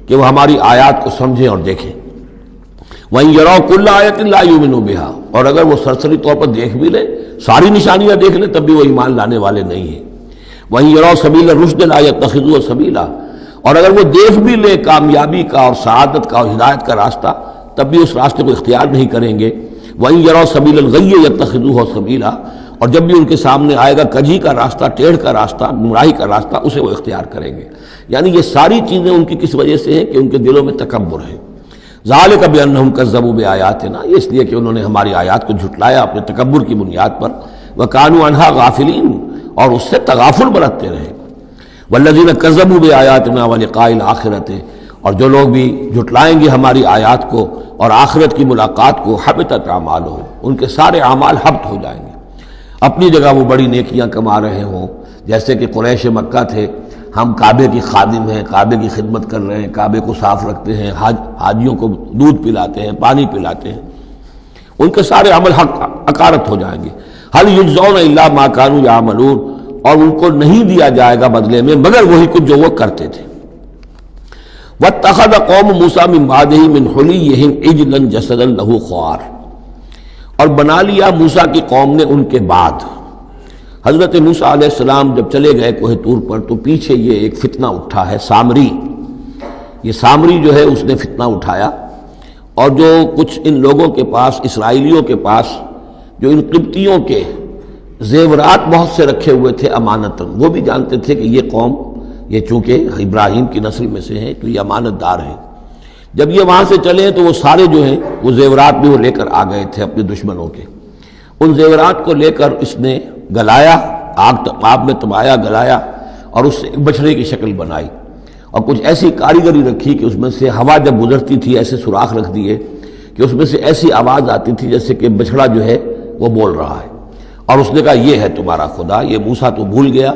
کہ وہ ہماری آیات کو سمجھیں اور دیکھیں۔ وَإِن يَرَوْا كُلَّ آیَةٍ لَا يُؤْمِنُوا بِهَا، اور اگر وہ سرسری طور پر دیکھ بھی لیں، ساری نشانیاں دیکھ لیں، تب بھی وہ ایمان لانے والے نہیں ہیں۔ وَإِن يَرَوْا سَبِيلَ الرُّشْدِ لَا يَتَّخِذُوهُ سَبِيلًا، اور اگر وہ دیکھ بھی لیں کامیابی کا اور سعادت کا اور ہدایت کا راستہ، تب بھی اس راستے کو اختیار نہیں کریں گے۔ وَإِن يَرَوْا سَبِيلَ الْغَيِّ يَتَّخِذُوهُ سَبِيلًا، اور جب بھی ان کے سامنے آئے گا کجی کا راستہ، ٹیڑھ کا راستہ، گمراہی کا راستہ، اسے وہ اختیار کریں گے۔ یعنی یہ ساری چیزیں ان کی کس وجہ سے ہیں کہ ان کے دلوں میں تکبر ہے۔ ذالک بانہم کذبوا بآیاتنا، یہ اس لیے کہ انہوں نے ہماری آیات کو جھٹلایا اپنے تکبر کی بنیاد پر، وکانوا عنہا غافلین، اور اس سے تغافل برتتے رہے۔ والذین کذبوا بآیاتنا ولقاء الآخرۃ، اور جو لوگ بھی جھٹلائیں گے ہماری آیات کو اور آخرت کی ملاقات کو حبطت اعمالہ، ان کے سارے اعمال حبط ہو جائیں گے۔ اپنی جگہ وہ بڑی نیکیاں کما رہے ہوں، جیسے کہ قریش مکہ تھے، ہم کعبے کی خادم ہیں، کعبے کی خدمت کر رہے ہیں، کعبے کو صاف رکھتے ہیں، حاجیوں کو دودھ پلاتے ہیں، پانی پلاتے ہیں، ان کے سارے عمل حقارت ہو جائیں گے۔ هل یجزون الا ما كانوا يعملون، اور ان کو نہیں دیا جائے گا بدلے میں مگر وہی کچھ جو وہ کرتے تھے۔ واتخذ قوم موسیٰ من بعدہ من حلیہم عجلا جسدا لہ خوار، اور بنا لیا موسیٰ کی قوم نے ان کے بعد۔ حضرت موسیٰ علیہ السلام جب چلے گئے کوہ طور پر تو پیچھے یہ ایک فتنہ اٹھا ہے، سامری، یہ سامری جو ہے اس نے فتنہ اٹھایا، اور جو کچھ ان لوگوں کے پاس، اسرائیلیوں کے پاس، جو ان قبطیوں کے زیورات بہت سے رکھے ہوئے تھے امانتاً، وہ بھی جانتے تھے کہ یہ قوم، یہ چونکہ ابراہیم کی نسل میں سے ہیں تو یہ امانت دار ہیں، جب یہ وہاں سے چلے تو وہ سارے جو ہیں وہ زیورات بھی وہ لے کر آ گئے تھے اپنے دشمنوں کے، ان زیورات کو لے کر اس نے گلایا، آگ میں تبایا، گلایا، اور اس سے ایک بچھڑے کی شکل بنائی، اور کچھ ایسی کاریگری رکھی کہ اس میں سے ہوا جب گزرتی تھی ایسے سوراخ رکھ دیے کہ اس میں سے ایسی آواز آتی تھی جیسے کہ بچھڑا جو ہے وہ بول رہا ہے، اور اس نے کہا یہ ہے تمہارا خدا۔ یہ موسیٰ تو بھول گیا،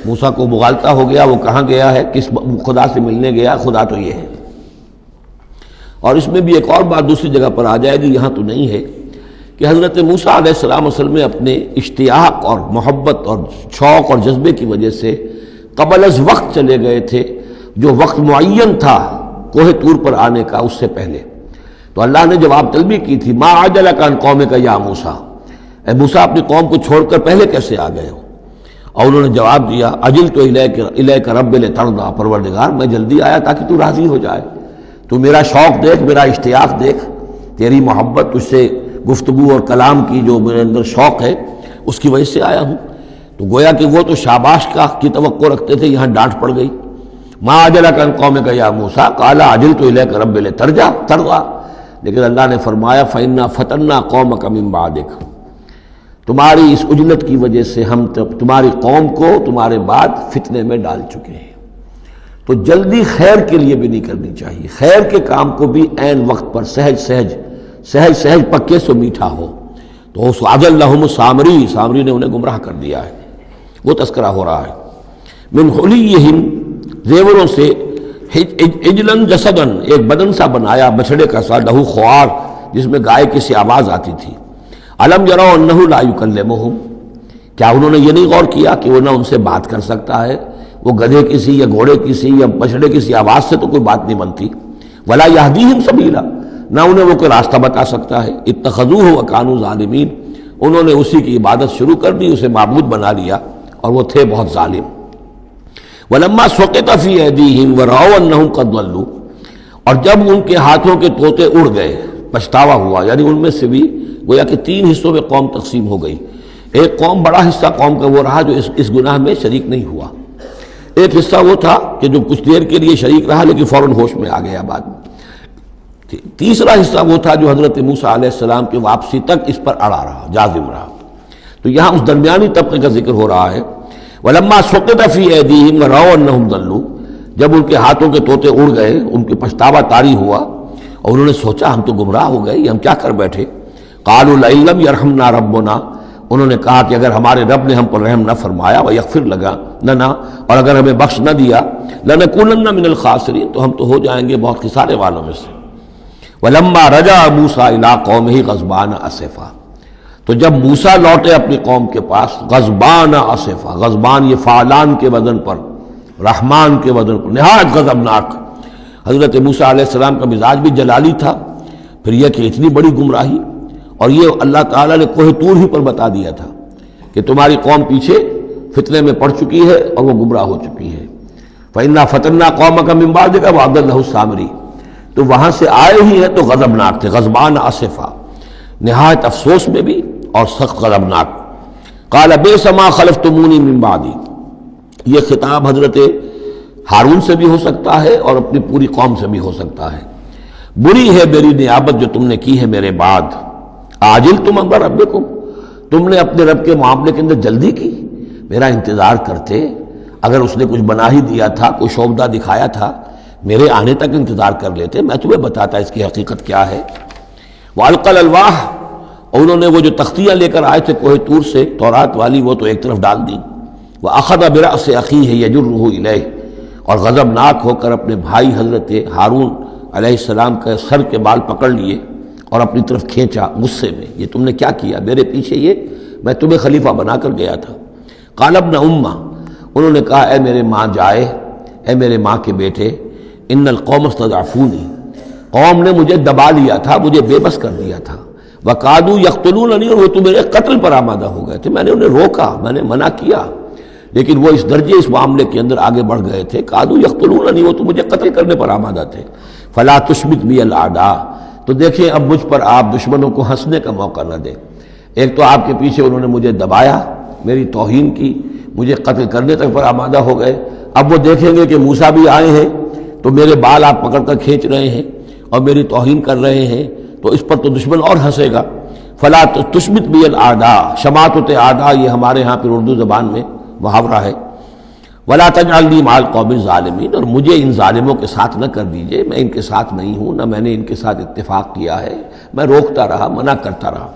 موسیٰ کو مغالطہ ہو گیا، وہ کہاں گیا ہے، کس خدا سے ملنے گیا، خدا تو یہ ہے۔ اور اس میں بھی ایک اور بات دوسری جگہ پر آ جائے گی، یہاں تو نہیں ہے، کہ حضرت موسیٰ علیہ السلام اصل میں اپنے اشتیاق اور محبت اور شوق اور جذبے کی وجہ سے قبل از وقت چلے گئے تھے، جو وقت معین تھا کوہ طور پر آنے کا اس سے پہلے۔ تو اللہ نے جواب طلبی کی تھی، ما عجلک عن قومک یا موسیٰ، اے موسیٰ اپنی قوم کو چھوڑ کر پہلے کیسے آ گئے ہو؟ اور انہوں نے جواب دیا، اجلت الیک رب لترضیٰ، پروردگار میں جلدی آیا تاکہ تو راضی ہو جائے، تو میرا شوق دیکھ، میرا اشتیاق دیکھ، تیری محبت، تجھ سے گفتگو اور کلام کی جو میرے اندر شوق ہے اس کی وجہ سے آیا ہوں۔ تو گویا کہ وہ تو شاباش کی توقع رکھتے تھے، یہاں ڈانٹ پڑ گئی، ما عجلک عن قومک یا موسیٰ قال عجلت الیک رب لترضیٰ، لیکن اللہ نے فرمایا فإنا فتنا قومک من بعدک، تمہاری اس عجلت کی وجہ سے ہم تمہاری قوم کو تمہارے بعد فتنے میں ڈال چکے ہیں۔ تو جلدی خیر کے لیے بھی نہیں کرنی چاہیے، خیر کے کام کو بھی عین وقت پر سہج پکے سو میٹھا ہو۔ تو اضلهم سامری نے انہیں گمراہ کر دیا ہے، وہ تذکرہ ہو رہا ہے۔ من حلیہم، زیوروں سے، عجلاً جسداً، ایک بدن سا بنایا، بچھڑے کا سا، لہو خوار، جس میں گائے کی سی آواز آتی تھی۔ الم یروا انہ لا یکلمہم، کیا انہوں نے یہ نہیں غور کیا کہ وہ نہ ان سے بات کر سکتا ہے، وہ گدھے کی سی یا گھوڑے کی سی یا بچھڑے کی سی آواز سے تو کوئی بات نہیں بنتی، ولا یہدیہم سبیلا، نہ انہیں وہ کوئی راستہ بتا سکتا ہے۔ اتخذوہ وکانوا ظالمین، انہوں نے اسی کی عبادت شروع کر دی، اسے معبود بنا لیا، اور وہ تھے بہت ظالم۔ ولما سقط فی ایدیہم ورأوا انہم قد ضلوا، اور جب ان کے ہاتھوں کے طوطے اڑ گئے، پچھتاوا ہوا، یعنی ان میں سے بھی گویا کہ 3 حصوں میں قوم تقسیم ہو گئی۔ ایک قوم، بڑا حصہ قوم کا وہ رہا جو اس گناہ میں شریک نہیں ہوا، ایک حصہ وہ تھا کہ جو کچھ دیر کے لیے شریک رہا لیکن فوراً ہوش میں آ گیا بعد میں، تیسرا حصہ وہ تھا جو حضرت موسیٰ علیہ السلام کی واپسی تک اس پر اڑا رہا، جازم رہا۔ تو یہاں اس درمیانی طبقے کا ذکر ہو رہا ہے۔ وَلَمَّا سُقِطَ فِي أَيْدِيهِمْ وَرَأَوْا أَنَّهُمْ ضَلُّوا، جب ان کے ہاتھوں کے طوطے اڑ گئے، ان کے پچھتاوا طاری ہوا، اور انہوں نے سوچا ہم تو گمراہ ہو گئے، یہ ہم کیا کر بیٹھے۔ قَالُوا لَئِن لَّمْ يَرْحَمْنَا رَبُّنَا، انہوں نے کہا کہ اگر ہمارے رب نے ہم پر رحم نہ فرمایا، وَيَغْفِرْ لَنَا، اور اگر ہمیں بخش نہ دیا، لَنَكُونَنَّ مِنَ الْخَاسِرِينَ، تو ہم تو ہو جائیں گے بہت خسارے والوں میں سے۔ وَلَمَّا رَجَعَ مُوسَىٰ إِلَىٰ قَوْمِهِ غَضْبَانَ أَسِفًا، تو جب موسیٰ لوٹے اپنی قوم کے پاس، غضبان آصفا، غضبان یہ فعلان کے وزن پر، رحمان کے وزن پر، نہایت غضبناک۔ حضرت موسیٰ علیہ السلام کا مزاج بھی جلالی تھا، پھر یہ کہ اتنی بڑی گمراہی، اور یہ اللہ تعالیٰ نے کوہ طور ہی پر بتا دیا تھا کہ تمہاری قوم پیچھے فتنے میں پڑ چکی ہے اور وہ گمراہ ہو چکی ہے۔ فَإِنَّا فَتَنَّا قَوْمَكَ مِن بَعْدِكَ وَأَضَلَّهُ السَّامِرِي، تو وہاں سے آئے ہی ہیں تو غضبناک تھے، غضبان آصفا، نہایت افسوس میں بھی اور سخت غضبناک۔ قال بئس ما خلفتمونی من بعدی، یہ خطاب حضرت ہارون سے بھی ہو سکتا ہے اور اپنی پوری قوم سے بھی ہو سکتا ہے۔ بری ہے میری نیابت جو تم نے کی ہے میرے بعد، عاجلتم امر ربکم، تم نے اپنے رب کے معاملے کے اندر جلدی کی، میرا انتظار کرتے، اگر اس نے کچھ بنا ہی دیا تھا، کوئی شوبدہ دکھایا تھا، میرے آنے تک انتظار کر لیتے، میں تمہیں بتاتا اس کی حقیقت کیا ہے۔ وَأَلْقَى الْأَلْوَاحَ، اور انہوں نے وہ جو تختیاں لے کر آئے تھے کوہ طور سے تورات والی، وہ تو ایک طرف ڈال دی. وَأَخَذَ بِرَأْسِ أَخِيهِ يَجُرُّهُ إِلَيْهِ، اور غضبناک ہو کر اپنے بھائی حضرت ہارون علیہ السلام کا سر کے بال پکڑ لیے اور اپنی طرف کھینچا غصے میں. یہ تم نے کیا کیا؟ میرے پیچھے یہ میں تمہیں خلیفہ بنا کر گیا تھا. قال ابن امہ، انہوں نے کہا اے میرے ماں جائے، اے میرے ماں کے بیٹے، ان القوم استضعفونی، قوم نے مجھے دبا لیا تھا، مجھے بے بس کر دیا تھا. وقادوا یقتلوننی، اور وہ تو میرے قتل پر آمادہ ہو گئے تھے. میں نے انہیں روکا، میں نے منع کیا، لیکن وہ اس درجے اس معاملے کے اندر آگے بڑھ گئے تھے. قادوا یقتلوننی، وہ تو مجھے قتل کرنے پر آمادہ تھے. فلا تشمت بی الاعداء، تو دیکھیں اب مجھ پر آپ دشمنوں کو ہنسنے کا موقع نہ دیں. ایک تو آپ کے پیچھے انہوں نے مجھے دبایا، میری توہین کی، مجھے قتل کرنے تک پر آمادہ ہو گئے. اب وہ دیکھیں گے کہ موسیٰ بھی آئے ہیں تو میرے بال آپ پکڑ کر کھینچ رہے ہیں اور میری توہین کر رہے ہیں، تو اس پر تو دشمن اور ہنسے گا. فلا تشمت بی الاعداء، شماتت اعداء یہ ہمارے ہاں پھر اردو زبان میں محاورہ ہے. ولا تجعلنی مع القوم الظالمین، اور مجھے ان ظالموں کے ساتھ نہ کر دیجئے، میں ان کے ساتھ نہیں ہوں، نہ میں نے ان کے ساتھ اتفاق کیا ہے، میں روکتا رہا، منع کرتا رہا.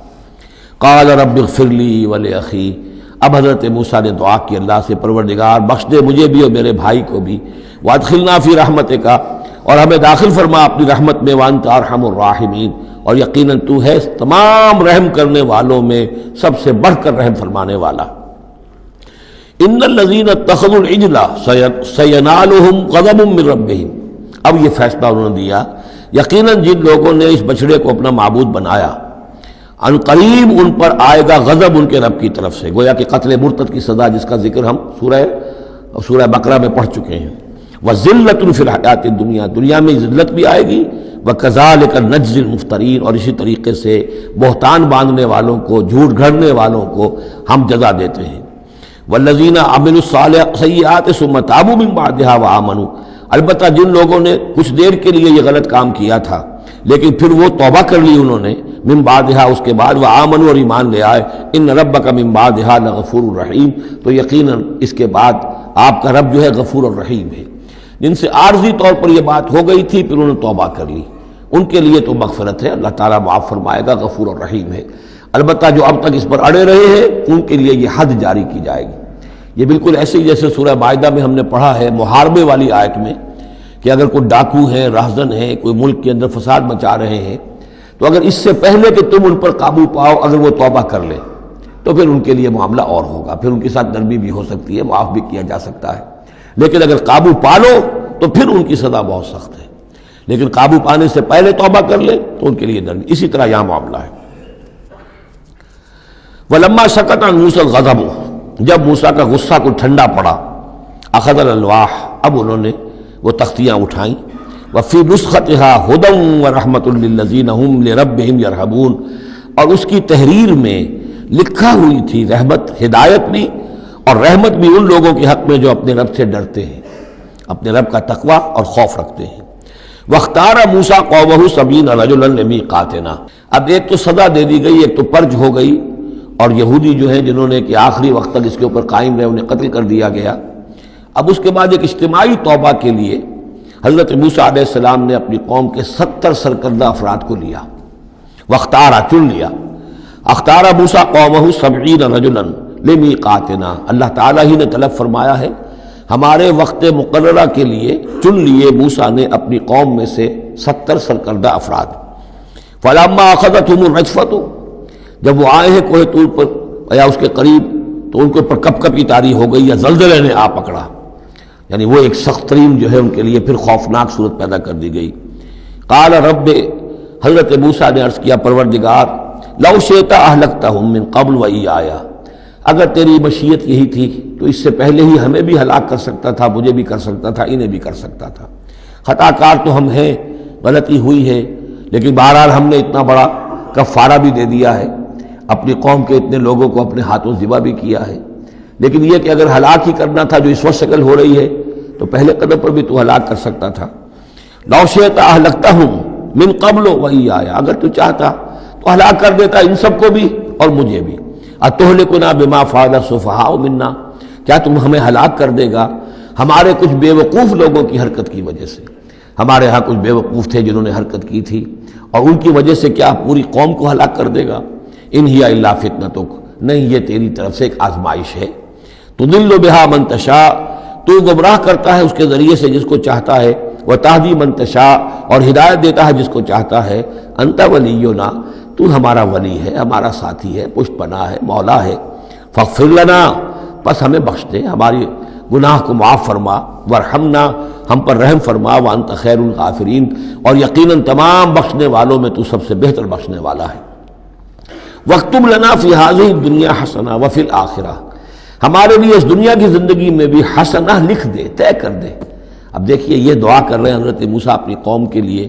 قال رب اغفر لی ولاخی، اب حضرت موسیٰ نے دعا کی اللہ سے، پروردگار بخش دے مجھے بھی اور میرے بھائی کو بھی. وادخلنا فی رحمتک، اور ہمیں داخل فرما اپنی رحمت میں. وانت ارحم الراحمین، اور یقیناً تو ہے تمام رحم کرنے والوں میں سب سے بڑھ کر رحم فرمانے والا. ان الذین اتخذوا العجل سینالہم غضب من ربہم، اب یہ فیصلہ انہوں نے دیا، یقیناً جن لوگوں نے اس بچڑے کو اپنا معبود بنایا، ان قریب ان پر آئے گا غضب ان کے رب کی طرف سے. گویا کہ قتل مرتد کی سزا جس کا ذکر ہم سورہ بقرہ میں پڑھ چکے ہیں. وَذِلَّةٌ فِي الْحَيَاةِ الدُّنْيَا، دنیا میں ذلت بھی آئے گی. وَكَذَلِكَ نَجْزِي الْمُفْتَرِينَ، اور اسی طریقے سے بہتان باندھنے والوں کو، جھوٹ گھڑنے والوں کو ہم جزا دیتے ہیں. وَالَّذِينَ عَمِلُوا السَّيِّئَاتِ ثُمَّ تَابُوا مِن بَعْدِهَا وَآمَنُوا، البتہ جن لوگوں نے کچھ دیر کے لیے یہ غلط کام کیا تھا لیکن پھر وہ توبہ کر لی انہوں نے، من بعدہا اس کے بعد، وآمنوا اور ایمان لے آئے، ان ربک من بعدہا لغفور الرحیم، تو یقیناً اس کے بعد آپ کا رب جو ہے غفور الرحیم ہے. جن سے عارضی طور پر یہ بات ہو گئی تھی پھر انہوں نے توبہ کر لی، ان کے لیے تو مغفرت ہے، اللہ تعالیٰ معاف فرمائے گا، غفور الرحیم ہے. البتہ جو اب تک اس پر اڑے رہے ہیں ان کے لیے یہ حد جاری کی جائے گی. یہ بالکل ایسے ہی جیسے سورہ مائدہ میں ہم نے پڑھا ہے محاربے والی آیت میں، کہ اگر کوئی ڈاکو ہیں، راہزن ہیں، کوئی ملک کے اندر فساد مچا رہے ہیں، تو اگر اس سے پہلے کہ تم ان پر قابو پاؤ اگر وہ توبہ کر لیں تو پھر ان کے لیے معاملہ اور ہوگا، پھر ان کے ساتھ نرمی بھی ہو سکتی ہے، معاف بھی کیا جا سکتا ہے. لیکن اگر قابو پا لو تو پھر ان کی سزا بہت سخت ہے، لیکن قابو پانے سے پہلے توبہ کر لیں تو ان کے لیے نرمی. اسی طرح یہاں معاملہ ہے. وَلَمَّا سَكَتَ عَنْ مُوسَى الْغَضَبُ، جب موسیٰ کا غصہ کو ٹھنڈا پڑا، أَخَذَ الْأَلْوَاحَ، اب انہوں نے وہ تختیاں اٹھائیں. وفی نسختها هدى ورحمۃ للذین هم لربهم یرہبون، اور اس کی تحریر میں لکھا ہوئی تھی رحمت، ہدایت بھی اور رحمت بھی ان لوگوں کے حق میں جو اپنے رب سے ڈرتے ہیں، اپنے رب کا تقوی اور خوف رکھتے ہیں. واختار موسیٰ قومہ 70 رجلا لمیقاتنا، اب ایک تو سزا دے دی گئی، ایک تو پرج ہو گئی، اور یہودی جو ہیں جنہوں نے کہ آخری وقت تک اس کے اوپر قائم رہے انہیں قتل کر دیا گیا. اب اس کے بعد ایک اجتماعی توبہ کے لیے حضرت موسیٰ علیہ السلام نے اپنی قوم کے 70 سرکردہ افراد کو لیا، واختارا چن لیا. اختارا موسیٰ قومہ 70 رجلا لمیقاتنا، اللہ تعالیٰ ہی نے طلب فرمایا ہے، ہمارے وقت مقررہ کے لیے چن لیے موسیٰ نے اپنی قوم میں سے 70 سرکردہ افراد. فلما اخذتهم الرجفۃ، جب وہ آئے ہیں کوہ طور پر یا اس کے قریب تو ان کے اوپر کپ کپ کی طاری ہو گئی یا زلزلے نے آ پکڑا، یعنی وہ ایک سخت ترین جو ہے ان کے لیے پھر خوفناک صورت پیدا کر دی گئی. قال رب، حضرت موسیٰ نے عرض کیا پروردگار، لو شئت اہلکتہم من قبل وایایا، اگر تیری مشیت یہی تھی تو اس سے پہلے ہی ہمیں بھی ہلاک کر سکتا تھا، مجھے بھی کر سکتا تھا، انہیں بھی کر سکتا تھا. خطا کار تو ہم ہیں، غلطی ہوئی ہے، لیکن بہرحال ہم نے اتنا بڑا کفارہ بھی دے دیا ہے، اپنی قوم کے اتنے لوگوں کو اپنے ہاتھوں ذبح بھی کیا ہے. لیکن یہ کہ اگر ہلاک ہی کرنا تھا جو اس وقت شکل ہو رہی ہے تو پہلے قدم پر بھی تو ہلاک کر سکتا تھا. لو شئت اہلکتہم من قبل وایایا، اگر تو چاہتا تو ہلاک کر دیتا ان سب کو بھی اور مجھے بھی. اتہلکنا بما فعل السفہاء منا، کیا تم ہمیں ہلاک کر دے گا ہمارے کچھ بے وقوف لوگوں کی حرکت کی وجہ سے؟ ہمارے ہاں کچھ بے وقوف تھے جنہوں نے حرکت کی تھی اور ان کی وجہ سے کیا پوری قوم کو ہلاک کر دے گا؟ ان ہی الا فتنتک، نہیں یہ تیری طرف سے ایک آزمائش ہے۔ تضل بہا من تشاء، تو گمراہ کرتا ہے اس کے ذریعے سے جس کو چاہتا ہے، وتہدی من تشاء، اور ہدایت دیتا ہے جس کو چاہتا ہے۔ انت ولینا، تو ہمارا ولی ہے، ہمارا ساتھی ہے، پشت پناہ ہے، مولا ہے۔ فاغفر لنا، پس ہمیں بخش دے، ہماری گناہ کو معاف فرما، ورحمنا، ہم پر رحم فرما، وانت خیر الغافرین، اور یقیناً تمام بخشنے والوں میں تو سب سے بہتر بخشنے والا ہے۔ واکتب لنا فی ہذہ الدنیا حسنہ وفی الآخرہ، ہمارے لیے اس دنیا کی زندگی میں بھی حسنہ لکھ دے، طے کر دے۔ اب دیکھیے یہ دعا کر رہے ہیں حضرت موسیٰ اپنی قوم کے لیے،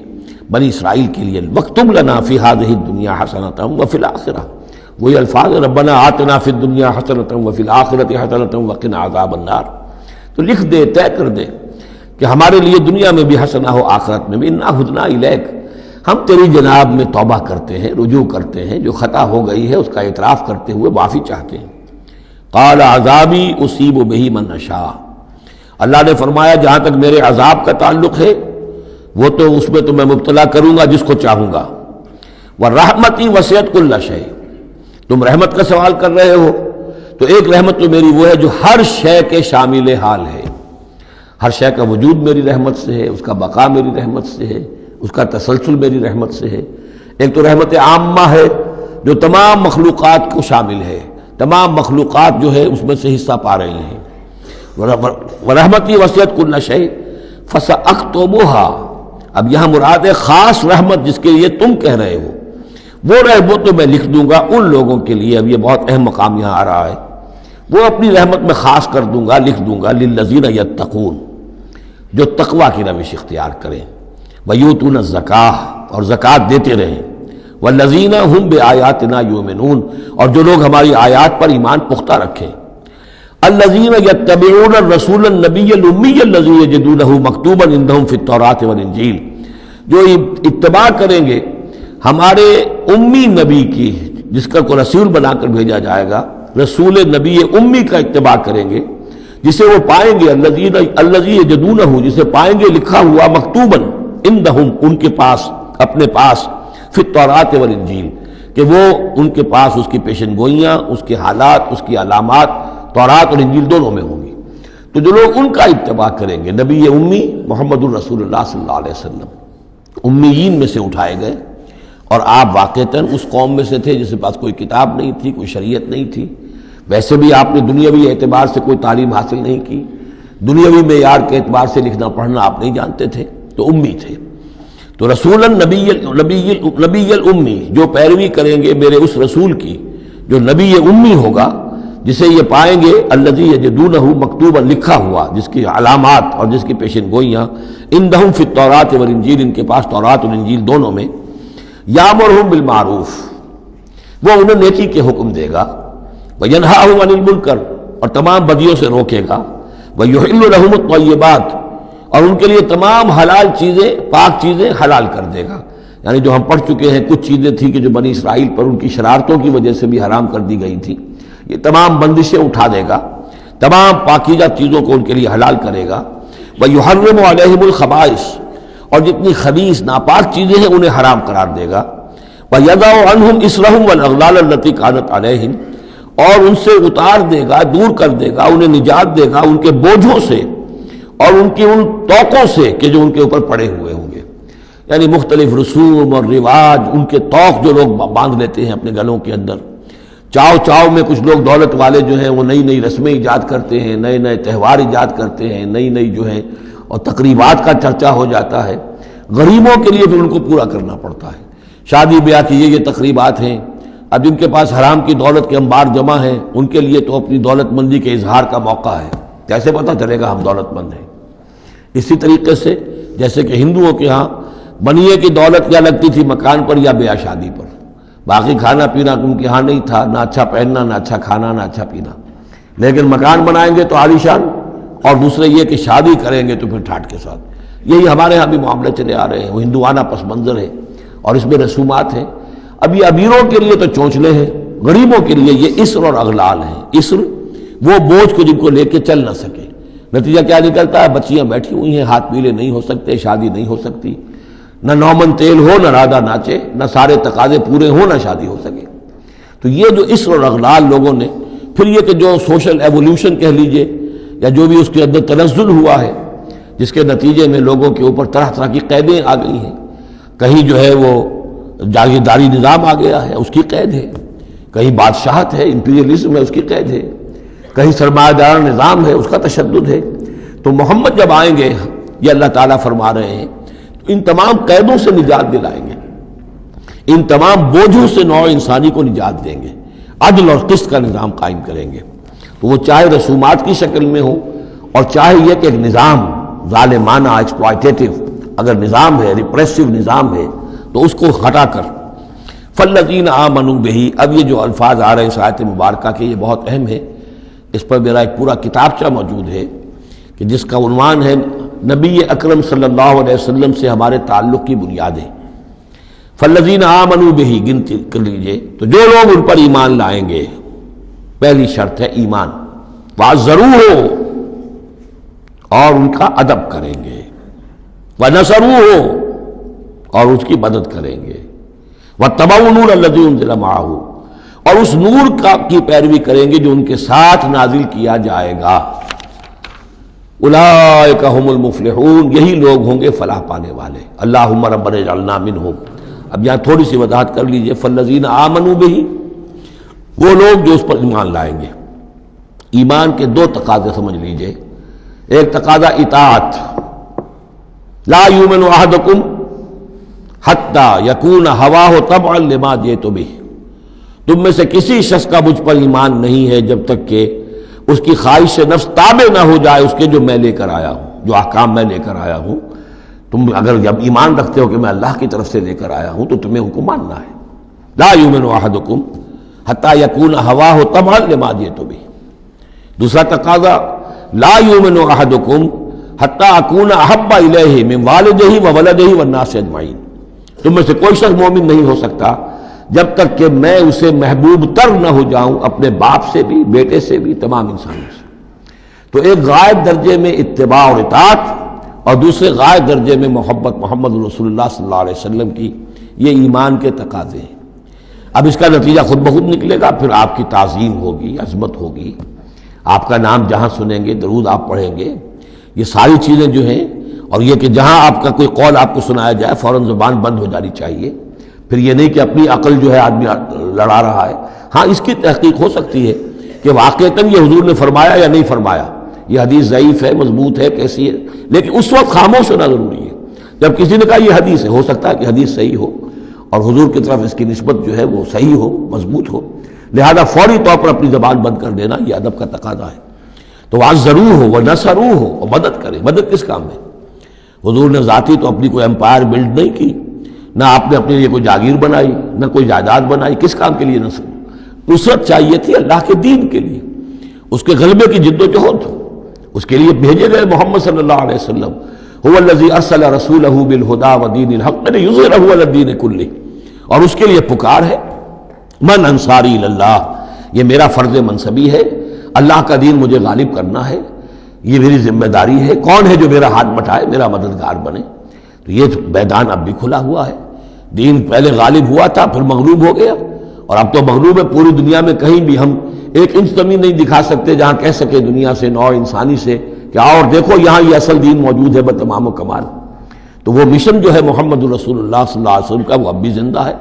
بنی اسرائیل کے لیے، واکتب لنا فی ہذہ الدنیا حسنۃ وفی الآخرہ، وہی الفاظ ربنا آتنا فی الدنیا حسنۃ وفی الآخرۃ حسنۃ وقنا عذاب النار۔ تو لکھ دے، طے کر دے کہ ہمارے لیے دنیا میں بھی حسنہ ہو، آخرت میں بھی۔ انا ہدنا الیک، ہم تیری جناب میں توبہ کرتے ہیں، رجوع کرتے ہیں، جو خطا ہو گئی ہے اس کا اعتراف کرتے ہوئے معافی چاہتے ہیں۔ قال عذابی اصیب بہ من اشاء، اللہ نے فرمایا جہاں تک میرے عذاب کا تعلق ہے وہ تو اس میں تو میں مبتلا کروں گا جس کو چاہوں گا۔ ورحمتی وسعت کل شیء، تم رحمت کا سوال کر رہے ہو تو ایک رحمت تو میری وہ ہے جو ہر شے کے شامل حال ہے، ہر شے کا وجود میری رحمت سے ہے، اس کا بقا میری رحمت سے ہے، اس کا تسلسل میری رحمت سے ہے۔ ایک تو رحمت عامہ ہے جو تمام مخلوقات کو شامل ہے، تمام مخلوقات جو ہے اس میں سے حصہ پا رہی ہیں۔ ورحمتی وسعت کل شیء فساکتبھا، اب یہاں مراد ہے خاص رحمت جس کے لیے تم کہہ رہے ہو، وہ رحمت تو میں لکھ دوں گا ان لوگوں کے لیے۔ اب یہ بہت اہم مقام یہاں آ رہا ہے، وہ اپنی رحمت میں خاص کر دوں گا، لکھ دوں گا، للذین یتقون، جو تقوی کی روش اختیار کریں، ویؤتون الزکاۃ، اور زکوٰۃ دیتے رہیں، والذین ہم بآیاتنا یؤمنون، اور جو لوگ ہماری آیات پر ایمان پختہ رکھیں، الذین یتبعون الرسول النبی الامی الذی یجدونہ مکتوبا عندہم فی التوراۃ والانجیل، جو اتباع کریں گے ہمارے امی نبی کی، جس کا کو رسول بنا کر بھیجا جائے گا، رسول نبی امی کا اتباع کریں گے، جسے وہ پائیں گے، الذی یجدونہ، جسے پائیں گے لکھا ہوا، مکتوباً عندہم، ان کے پاس، اپنے پاس، فی التوراۃ والانجیل، کہ وہ ان کے پاس اس کی پیشن گوئیاں، اس کے حالات، اس کی علامات تورات اور انجیل دونوں میں ہوں گی۔ تو جو لوگ ان کا اتباع کریں گے، نبی امی محمد الرسول اللہ صلی اللہ علیہ وسلم امیین میں سے اٹھائے گئے، اور آپ واقعتاً اس قوم میں سے تھے جس کے پاس کوئی کتاب نہیں تھی، کوئی شریعت نہیں تھی، ویسے بھی آپ نے دنیاوی اعتبار سے کوئی تعلیم حاصل نہیں کی، دنیاوی معیار کے اعتبار سے لکھنا پڑھنا آپ نہیں جانتے تھے، تو امی تھے۔ تو رسول نبی الامی، جو پیروی کریں گے میرے اس رسول کی جو نبی امی ہوگا، جسے یہ پائیں گے، الذی یجدونہ مکتوبا، لکھا ہوا، جس کی علامات اور جس کی پیشن گوئیاں، عندہم فی التوراۃ والانجیل، ان کے پاس تورات اور انجیل دونوں میں، یامرہم بالمعروف، وہ انہیں نیکی کے حکم دے گا، وینہاہم عن المنکر، اور تمام بدیوں سے روکے گا، ویحل لہم الطیبات، اور ان کے لیے تمام حلال چیزیں، پاک چیزیں حلال کر دے گا۔ یعنی جو ہم پڑھ چکے ہیں، کچھ چیزیں تھیں کہ جو بنی اسرائیل پر ان کی شرارتوں کی وجہ سے بھی حرام کر دی گئی تھی، یہ تمام بندشیں اٹھا دے گا، تمام پاکیزہ چیزوں کو ان کے لیے حلال کرے گا۔ وَيُحَرِّمُ عَلَيْهِمُ الْخَبَائِثَ، اور جتنی خبیث ناپاک چیزیں ہیں انہیں حرام قرار دے گا۔ وَيَضَعُ عَنْهُمْ إِصْرَهُمْ وَالْأَغْلَالَ الَّتِي كَانَتْ عَلَيْهِمْ، اور ان سے اتار دے گا، دور کر دے گا، انہیں نجات دے گا ان کے بوجھوں سے اور ان کی ان توقوں سے کہ جو ان کے اوپر پڑے ہوئے ہوں گے۔ یعنی مختلف رسوم اور رواج، ان کے توق جو لوگ باندھ لیتے ہیں اپنے گلوں کے اندر، چاؤ چاؤ میں کچھ لوگ دولت والے جو ہیں وہ نئی نئی رسمیں ایجاد کرتے ہیں، نئے نئے تہوار ایجاد کرتے ہیں، نئی نئی جو ہے اور تقریبات کا چرچا ہو جاتا ہے۔ غریبوں کے لیے پھر ان کو پورا کرنا پڑتا ہے، شادی بیاہ کی یہ تقریبات ہیں۔ اب جن کے پاس حرام کی دولت کے انبار جمع ہیں، ان کے لیے تو اپنی دولت مندی کے اظہار کا موقع ہے، کیسے پتہ چلے گا ہم دولت مند ہیں؟ اسی طریقے سے جیسے کہ ہندوؤں کے ہاں بنیے کی دولت یا لگتی تھی مکان پر یا بیاہ شادی پر، باقی کھانا پینا ان کے ہاں نہیں تھا، نہ اچھا پہننا، نہ اچھا کھانا، نہ اچھا پینا، لیکن مکان بنائیں گے تو عالیشان، اور دوسرے یہ کہ شادی کریں گے تو پھر ٹھاٹ کے ساتھ۔ یہی ہمارے ہاں بھی معاملے چلے آ رہے ہیں، وہ ہندوانہ پس منظر ہے اور اس میں رسومات ہیں۔ اب یہ امیروں کے لیے تو چونچلے ہیں، غریبوں کے لیے یہ اسر اور اغلال ہیں۔ اسر وہ بوجھ کو جن کو لے کے چل نہ سکے، نتیجہ کیا نکلتا ہے؟ بچیاں بیٹھی ہوئی ہیں، ہاتھ پیلے نہیں ہو سکتے، شادی نہیں ہو سکتی، نہ نومن تیل ہو، نہ رادہ ناچے، نہ سارے تقاضے پورے ہوں، نہ شادی ہو سکے۔ تو یہ جو اسر اور اغلال لوگوں نے، پھر یہ کہ جو سوشل ایولیوشن کہہ لیجئے یا جو بھی اس کے اندر تنزل ہوا ہے، جس کے نتیجے میں لوگوں کے اوپر طرح طرح کی قیدیں آ گئی ہیں، کہیں جو ہے وہ جاگیرداری نظام آ گیا ہے، اس کی قید ہے، کہیں بادشاہت ہے، امپیریلزم ہے، اس کی قید ہے، کہیں سرمایہ دار نظام ہے، اس کا تشدد ہے۔ تو محمد جب آئیں گے، یہ اللہ تعالیٰ فرما رہے ہیں، تو ان تمام قیدوں سے نجات دلائیں گے، ان تمام بوجھوں سے نوع انسانی کو نجات دیں گے، عدل اور قسط کا نظام قائم کریں گے۔ تو وہ چاہے رسومات کی شکل میں ہو، اور چاہے یہ کہ ایک نظام ظالمانہ ایکسپلائٹیٹو اگر نظام ہے، ریپریسو نظام ہے، تو اس کو ہٹا کر فالذین آمنوا بہ۔ اب یہ جو الفاظ آ رہے ہیں اس آیت مبارکہ کے، یہ بہت اہم ہے، اس پر میرا ایک پورا کتابچہ موجود ہے کہ جس کا عنوان ہے نبی اکرم صلی اللہ علیہ وسلم سے ہمارے تعلق کی بنیادیں۔ فالذین آمنوا بہ، گنتی کر لیجئے، تو جو لوگ ان پر ایمان لائیں گے، پہلی شرط ہے ایمان، وعزروہ، اور ان کا ادب کریں گے، ونصروہ، اور اس کی مدد کریں گے، واتبعوا النور الذی انزل معہ، اور اس نور کی پیروی کریں گے جو ان کے ساتھ نازل کیا جائے گا۔ اولئک هم المفلحون، یہی لوگ ہوں گے فلاح پانے والے۔ اللہم ربنا اجعلنا منہم۔ اب یہاں تھوڑی سی وضاحت کر لیجئے، فالذین آمنوا بہ، وہ لوگ جو اس پر ایمان لائیں گے۔ ایمان کے دو تقاضے سمجھ لیجئے، ایک تقاضا اطاعت، لا یؤمن احدکم حتی یکون ہواہ طبعا لما جئت بہ، تم میں سے کسی شخص کا مجھ پر ایمان نہیں ہے جب تک کہ اس کی خواہش نفس تابع نہ ہو جائے اس کے جو میں لے کر آیا ہوں، جو احکام میں لے کر آیا ہوں۔ تم اگر جب ایمان رکھتے ہو کہ میں اللہ کی طرف سے لے کر آیا ہوں تو تمہیں حکم ماننا ہے۔ لا یؤمن احدکم حتی یکون ہواہ طبعا لما جئت بہ۔ دوسرا تقاضا، لا یؤمن احدکم حتی اکون احب الیہ من والدہ وولدہ والناس اجمعین، تم میں سے کوئی شخص مومن نہیں ہو سکتا جب تک کہ میں اسے محبوب تر نہ ہو جاؤں، اپنے باپ سے بھی، بیٹے سے بھی، تمام انسانوں سے۔ تو ایک غائب درجے میں اتباع اور اطاعت، اور دوسرے غائب درجے میں محبت محمد رسول اللہ صلی اللہ علیہ وسلم کی، یہ ایمان کے تقاضے ہیں۔ اب اس کا نتیجہ خود بخود نکلے گا، پھر آپ کی تعظیم ہوگی، عظمت ہوگی، آپ کا نام جہاں سنیں گے، درود آپ پڑھیں گے، یہ ساری چیزیں جو ہیں، اور یہ کہ جہاں آپ کا کوئی قول آپ کو سنایا جائے فوراً زبان بند ہو جانی چاہیے۔ پھر یہ نہیں کہ اپنی عقل جو ہے آدمی لڑا رہا ہے، ہاں اس کی تحقیق ہو سکتی ہے کہ واقعتاً یہ حضور نے فرمایا یا نہیں فرمایا، یہ حدیث ضعیف ہے، مضبوط ہے، کیسی ہے، لیکن اس وقت خاموش ہونا ضروری ہے۔ جب کسی نے کہا یہ حدیث ہے، ہو سکتا ہے کہ حدیث صحیح ہو اور حضور کی طرف اس کی نسبت جو ہے وہ صحیح ہو، مضبوط ہو، لہذا فوری طور پر اپنی زبان بند کر دینا یہ ادب کا تقاضا ہے۔ تو وعزروہ ہو ونصروہ ہو، اور مدد کرے۔ مدد کس کام میں؟ حضور نے ذاتی تو اپنی کوئی امپائر بلڈ نہیں کی، نہ آپ نے اپنے لیے کوئی جاگیر بنائی، نہ کوئی جائیداد بنائی، کس کام کے لیے؟ نصرت چاہیے تھی اللہ کے دین کے لیے، اس کے غلبے کی جد و جہد، اس کے لیے بھیجے گئے محمد صلی اللہ علیہ وسلم۔ هو الذی ارسل رسولہ بالہدی ودین الحق لیظہرہ علی الدین کلہ، اور اس کے لیے پکار ہے من انصاری اللہ، یہ میرا فرض منصبی ہے، اللہ کا دین مجھے غالب کرنا ہے، یہ میری ذمہ داری ہے۔ کون ہے جو میرا ہاتھ بٹھائے، میرا مددگار بنے؟ تو یہ میدان اب بھی کھلا ہوا ہے۔ دین پہلے غالب ہوا تھا، پھر مغلوب ہو گیا، اور اب تو مغلوب ہے۔ پوری دنیا میں کہیں بھی ہم ایک انچ زمین نہیں دکھا سکتے جہاں کہہ سکے دنیا سے، نوع انسانی سے کہ اور دیکھو یہاں یہ اصل دین موجود ہے بتمام و کمال۔ تو وہ مشن جو ہے محمد رسول اللہ صلی اللہ علیہ وسلم کا، وہ اب بھی زندہ ہے،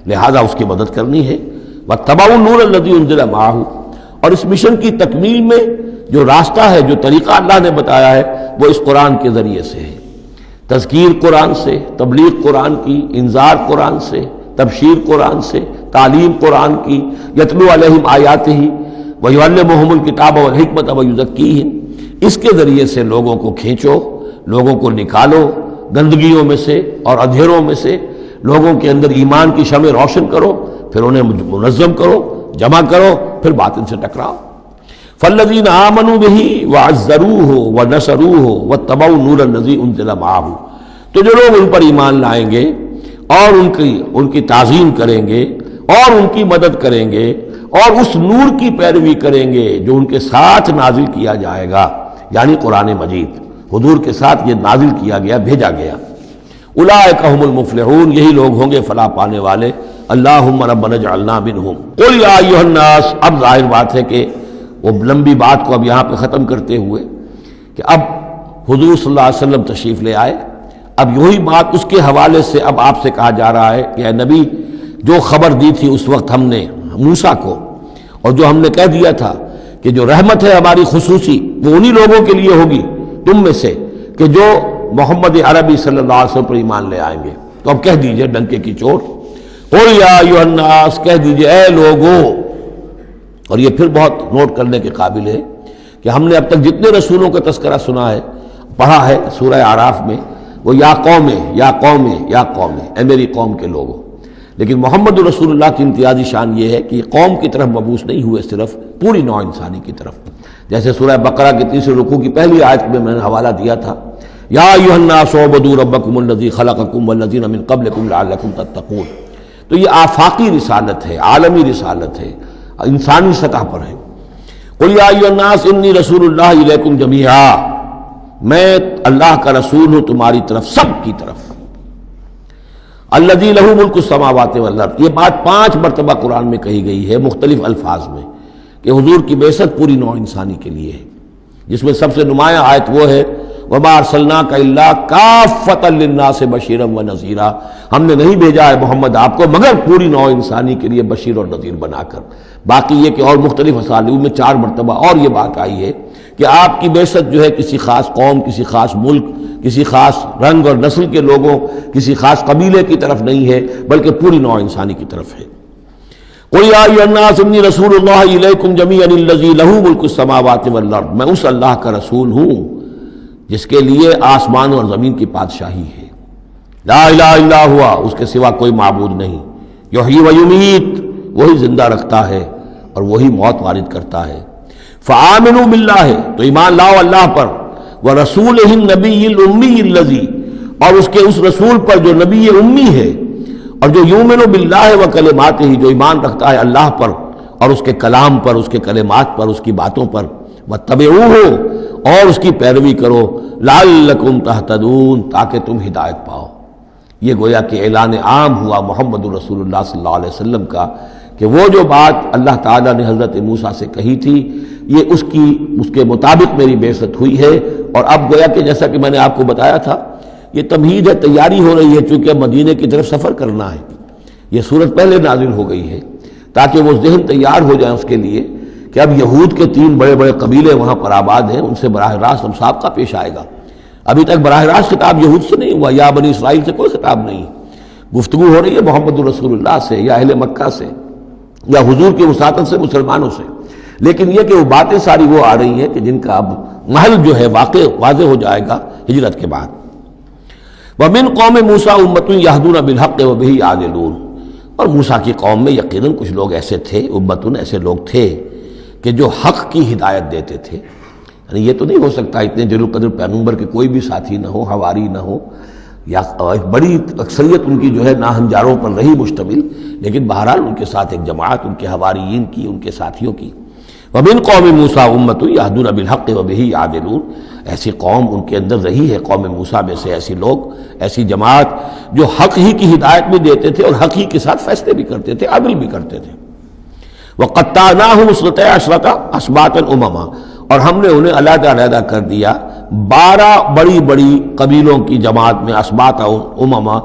لہذا اس کی مدد کرنی ہے۔ واتبعوا النور الذی انزل معہ، اور اس مشن کی تکمیل میں جو راستہ ہے، جو طریقہ اللہ نے بتایا ہے، وہ اس قرآن کے ذریعے سے ہے۔ تذکیر قرآن سے، تبلیغ قرآن کی، انذار قرآن سے، تبشیر قرآن سے، تعلیم قرآن کی، یتلو علیہم آیاتہ ویعلمہم الکتاب والحکمۃ ویزکیہم، اس کے ذریعے سے لوگوں کو کھینچو، لوگوں کو نکالو گندگیوں میں سے اور اندھیروں میں سے، لوگوں کے اندر ایمان کی شمع روشن کرو، پھر انہیں منظم کرو، جمع کرو، پھر باطل سے ٹکراؤ۔ فالذین آمنوا بہ وعزروہ ونصروہ واتبعوا النور الذی انزل معہ، تو جو لوگ ان پر ایمان لائیں گے اور ان کی تعظیم کریں گے اور ان کی مدد کریں گے اور اس نور کی پیروی کریں گے جو ان کے ساتھ نازل کیا جائے گا، یعنی قرآن مجید حضور کے ساتھ یہ نازل کیا گیا، بھیجا گیا۔ اولئک هم المفلحون، یہی لوگ ہوں گے فلاح پانے والے۔ اللہم ربنا اجعلنا منہم۔ قل یا ایھا الناس، اب ظاہر بات ہے کہ وہ لمبی بات کو اب یہاں پہ ختم کرتے ہوئے کہ اب حضور صلی اللہ علیہ وسلم تشریف لے آئے، اب یہی بات اس کے حوالے سے اب آپ سے کہا جا رہا ہے کہ اے نبی، جو خبر دی تھی اس وقت ہم نے موسیٰ کو، اور جو ہم نے کہہ دیا تھا کہ جو رحمت ہے ہماری خصوصی وہ انہی لوگوں کے لیے ہوگی تم میں سے کہ جو محمد عربی صلی اللہ علیہ وسلم پر ایمان لے آئیں گے، تو اب کہہ دیجئے ڈنکے کی چوٹ، قل یا ایھا الناس، کہہ دیجئے اے لوگو۔ اور یہ پھر بہت نوٹ کرنے کے قابل ہے کہ ہم نے اب تک جتنے رسولوں کا تذکرہ سنا ہے، پڑھا ہے سورہ اعراف میں، وہ یا قوم یا قوم یا قوم، اے میری قوم کے لوگوں۔ لیکن محمد رسول اللہ کی امتیازی شان یہ ہے کہ یہ قوم کی طرف مبعوث نہیں ہوئے، صرف پوری نوع انسانی کی طرف، جیسے سورہ بقرہ کے تیسرے رکوع کی پہلی آیت میں نے حوالہ دیا تھا، یا ایھا الناس اعبدوا ربکم الذی خلقکم والذین من قبلکم لعلکم تتقون۔ تو یہ آفاقی رسالت ہے، عالمی رسالت ہے، انسانی سطح پر ہے۔ قل یا ایھا الناس انی رسول اللہ الیکم جمیعا، میں اللہ کا رسول ہوں تمہاری طرف، سب کی طرف۔ الذی لہ ملک السماوات والارض، یہ بات 5 مرتبہ قرآن میں کہی گئی ہے مختلف الفاظ میں کہ حضور کی بعثت پوری نوع انسانی کے لیے ہے، جس میں سب سے نمایاں آیت وہ ہے وما ارسلناک الا کافۃ للناس بشیرا ونذیرا، ہم نے نہیں بھیجا ہے محمد آپ کو مگر پوری نوع انسانی کے لیے بشیر اور نذیر بنا کر۔ باقی یہ کہ اور مختلف اسالیب میں 4 مرتبہ اور یہ بات آئی ہے کہ آپ کی بعثت جو ہے کسی خاص قوم، کسی خاص ملک، کسی خاص رنگ اور نسل کے لوگوں، کسی خاص قبیلے کی طرف نہیں ہے، بلکہ پوری نوع انسانی کی طرف ہے۔ قل یا ایھا الناس انی رسول اللہ الیکم جمیعا الذی لہ ملک السماوات والارض، میں اس اللہ کا رسول ہوں جس کے لیے آسمان اور زمین کی بادشاہی ہے، لا الہ الا ہوا، اس کے سوا کوئی معبود نہیں، یحیی و یمیت، وہی زندہ رکھتا ہے اور وہی موت وارد کرتا ہے۔ فآمنوا باللہ، تو ایمان لاؤ اللہ پر، ورسولہ النبی الامی الذی، اور اس کے اس رسول پر جو نبی امی ہے، اور جو یؤمن باللہ وکلماتہ، جو ایمان رکھتا ہے اللہ پر اور اس کے کلام پر، اس کے کلمات پر، اس کی باتوں پر، واتبعوہ، اور اس کی پیروی کرو، لعلکم تہتدون، تاکہ تم ہدایت پاؤ۔ یہ گویا کہ اعلان عام ہوا محمد رسول اللہ صلی اللہ علیہ وسلم کا کہ وہ جو بات اللہ تعالیٰ نے حضرت موسیٰ سے کہی تھی، یہ اس کے مطابق میری بعثت ہوئی ہے۔ اور اب گویا کہ جیسا کہ میں نے آپ کو بتایا تھا، یہ تمہید ہے، تیاری ہو رہی ہے، چونکہ مدینے کی طرف سفر کرنا ہے، یہ صورت پہلے نازل ہو گئی ہے تاکہ وہ ذہن تیار ہو جائے اس کے لیے کہ اب یہود کے 3 بڑے بڑے قبیلے وہاں پر آباد ہیں، ان سے براہ راست مسابقہ پیش آئے گا۔ ابھی تک براہ راست خطاب یہود سے نہیں ہوا، یا بنی اسرائیل سے کوئی خطاب نہیں، گفتگو ہو رہی ہے محمد رسول اللہ سے یا اہل مکہ سے یا حضور کی وساطت سے مسلمانوں سے، لیکن یہ کہ وہ باتیں ساری وہ آ رہی ہیں کہ جن کا اب محل جو ہے واضح ہو جائے گا ہجرت کے بعد۔ وَمِن قوم موسیٰ أُمَّةٌ يَهْدُونَ بِالْحَقِّ وَبِهِ يَعْدِلُونَ، اور موسیٰ کی قوم میں یقیناً کچھ لوگ ایسے تھے، امتن ایسے لوگ تھے کہ جو حق کی ہدایت دیتے تھے۔ یعنی یہ تو نہیں ہو سکتا اتنے جلیل القدر پیغمبر کے کوئی بھی ساتھی نہ ہو، حواری نہ ہو، یا بڑی اکثریت ان کی جو ہے ناہنجاروں پر رہی مشتمل، لیکن بہرحال ان کے ساتھ ایک جماعت ان کے حواریین کی، ان کے ساتھیوں کی۔ وَمِن قوم موسیٰ أُمَّةٌ يَهْدُونَ بِالْحَقِّ وَبِهِ يَعْدِلُونَ، ایسی قوم ان کے اندر رہی ہے، قوم موسیٰ میں سے ایسی لوگ، ایسی جماعت جو حق ہی کی ہدایت بھی دیتے تھے اور حق ہی کے ساتھ فیصلے بھی کرتے تھے، عدل بھی کرتے تھے۔ وَقَطَّعْنَاهُمْ اثْنَتَيْ عَشْرَةَ أَسْبَاطًا أُمَمًا، اور ہم نے انہیں علیحدہ علیحدہ کر دیا 12 بڑی بڑی قبیلوں کی جماعت میں، اسباط امما،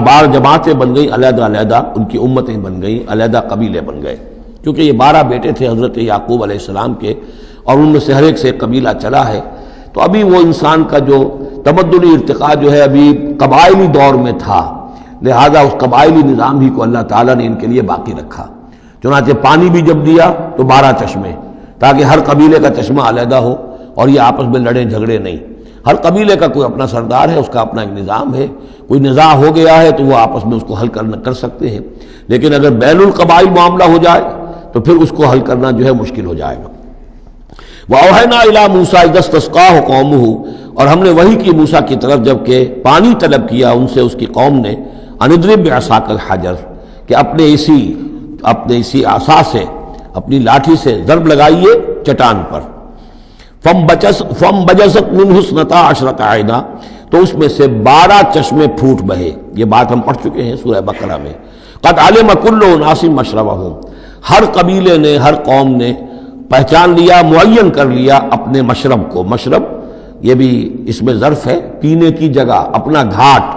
بار جماعتیں بن گئیں، علیحدہ علیحدہ ان کی امتیں بن گئیں، علیحدہ قبیلے بن گئے، کیونکہ یہ 12 بیٹے تھے حضرت یعقوب علیہ السلام کے، اور ان میں سے ہر ایک سے ایک قبیلہ چلا ہے۔ تو ابھی وہ انسان کا جو تمدنی ارتقاء جو ہے ابھی قبائلی دور میں تھا، لہذا اس قبائلی نظام ہی کو اللہ تعالیٰ نے ان کے لیے باقی رکھا۔ چنانچہ پانی بھی جب دیا تو 12 چشمے، تاکہ ہر قبیلے کا چشمہ علیحدہ ہو اور یہ آپس میں لڑیں جھگڑے نہیں۔ ہر قبیلے کا کوئی اپنا سردار ہے، اس کا اپنا ایک نظام ہے، کوئی نزاع ہو گیا ہے تو وہ آپس میں اس کو حل کر سکتے ہیں، لیکن اگر بین القبائل معاملہ ہو جائے تو پھر اس کو حل کرنا جو ہے مشکل ہو جائے گا۔ وَأَوْحَيْنَا إِلَىٰ مُوسَىٰ إِذِ اسْتَسْقَاهُ قَوْمُهُ، اور ہم نے وحی کی موسیٰ کی طرف جب کہ پانی طلب کیا ان سے اس کی قوم نے، أَنِ اضْرِب بِعَصَاكَ الْحَجَرَ، کہ اپنے اسی عصا سے، اپنی لاٹھی سے ضرب لگائیے چٹان پر۔ فَانبَجَسَتْ مِنْهُ اثْنَتَا عَشْرَةَ عَيْنًا، تو اس میں سے 12 چشمے پھوٹ بہے. یہ بات ہم پڑھ چکے ہیں سورہ بقرہ میں. قد علم کل اناس مشربہم، ہر قبیلے نے، ہر قوم نے پہچان لیا، معین کر لیا اپنے مشرب کو. مشرب یہ بھی اس میں ظرف ہے، پینے کی جگہ، اپنا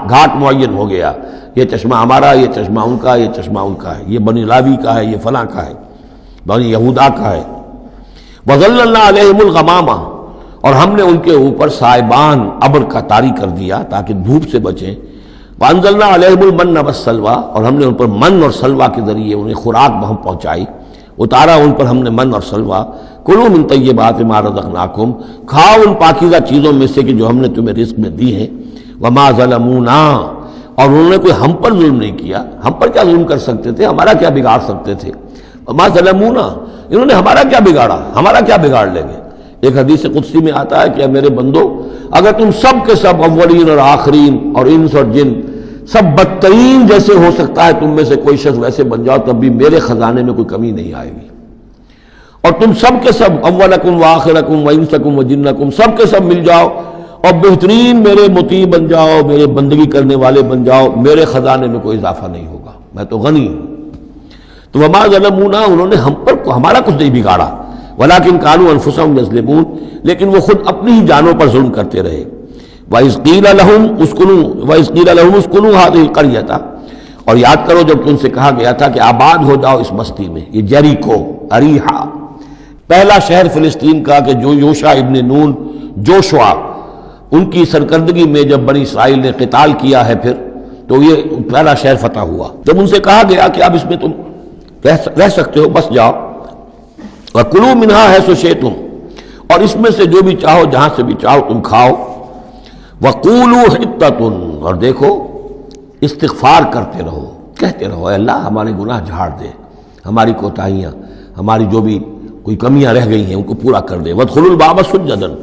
گھاٹ معین ہو گیا. یہ چشمہ ہمارا، یہ چشمہ ان کا، یہ چشمہ ان کا ہے، یہ بنی لاوی کا ہے، یہ فلاں کا ہے، بنی یہودا کا ہے. وَظَلَّلْنَا عَلَيْهِمُ الْغَمَامَ، اور ہم نے ان کے اوپر سائبان ابر کا طاری کر دیا تاکہ دھوپ سے بچیں. وَأَنزَلْنَا عَلَيْهِمُ الْمَنَّ وَالسَّلْوَىٰ، اور ہم نے ان پر من اور سلوہ کے ذریعے انہیں خوراک ہم پہنچائی، اتارا ان پر ہم نے من اور سلوہ. کلوا من طیبات ما رزقناکم، کھاؤ ان پاکیزہ چیزوں میں سے کہ جو ہم نے تمہیں رزق میں دی ہیں. وما ظلمونا، اور انہوں نے کوئی ہم پر ظلم نہیں کیا. ہم پر کیا ظلم کر سکتے تھے، ہمارا کیا بگاڑ سکتے تھے. وما ظلمونا، انہوں نے ہمارا کیا بگاڑا، ہمارا کیا بگاڑ لیں گے. ایک حدیث قدسی میں آتا ہے کہ میرے بندو، اگر تم سب کے سب اولین اور آخرین اور انس اور جن سب بدترین جیسے ہو سکتا ہے تم میں سے کوئی شخص ویسے بن جاؤ تب بھی میرے خزانے میں کوئی کمی نہیں آئے گی. اور تم سب کے سب اولکم و آخرکم و انسکم و جنکم سب کے سب مل جاؤ اور بہترین میرے مطیع بن جاؤ، میرے بندگی کرنے والے بن جاؤ، میرے خزانے میں کوئی اضافہ نہیں ہوگا، میں تو غنی ہوں. تو وما ظلمونا، انہوں نے ہم پر ہمارا کچھ نہیں بگاڑا. ولکن کانوا انفسہم یظلمون، لیکن وہ خود اپنی ہی جانوں پر ظلم کرتے رہے. وَإِذْ قِيلَ لَهُمُ اسْكُنُوا هَٰذِهِ الْقَرْيَةَ، اور یاد کرو جب ان سے کہا گیا تھا کہ آباد ہو جاؤ اس بستی میں. یہ جیریکو، اریحا، پہلا شہر فلسطین کا کہ جو یوشع ابن نون، جوشوا، ان کی سرکردگی میں جب بنی اسرائیل نے قتال کیا ہے پھر تو یہ پہلا شہر فتح ہوا. جب ان سے کہا گیا کہ اب اس میں تم رہ سکتے ہو، بس جاؤ. وَكُلُوا مِنْهَا حَيْثُ شِئْتُمْ، اور اس میں سے جو بھی چاہو، جہاں سے بھی چاہو تم کھاؤ. وَقُولُوا حِطَّةٌ، اور دیکھو استغفار کرتے رہو، کہتے رہو اے اللہ ہمارے گناہ جھاڑ دے، ہماری کوتاہیاں، ہماری جو بھی کوئی کمیاں رہ گئی ہیں ان کو پورا کر دے. وَادْخُلُوا الْبَابَ سُجَّدًا،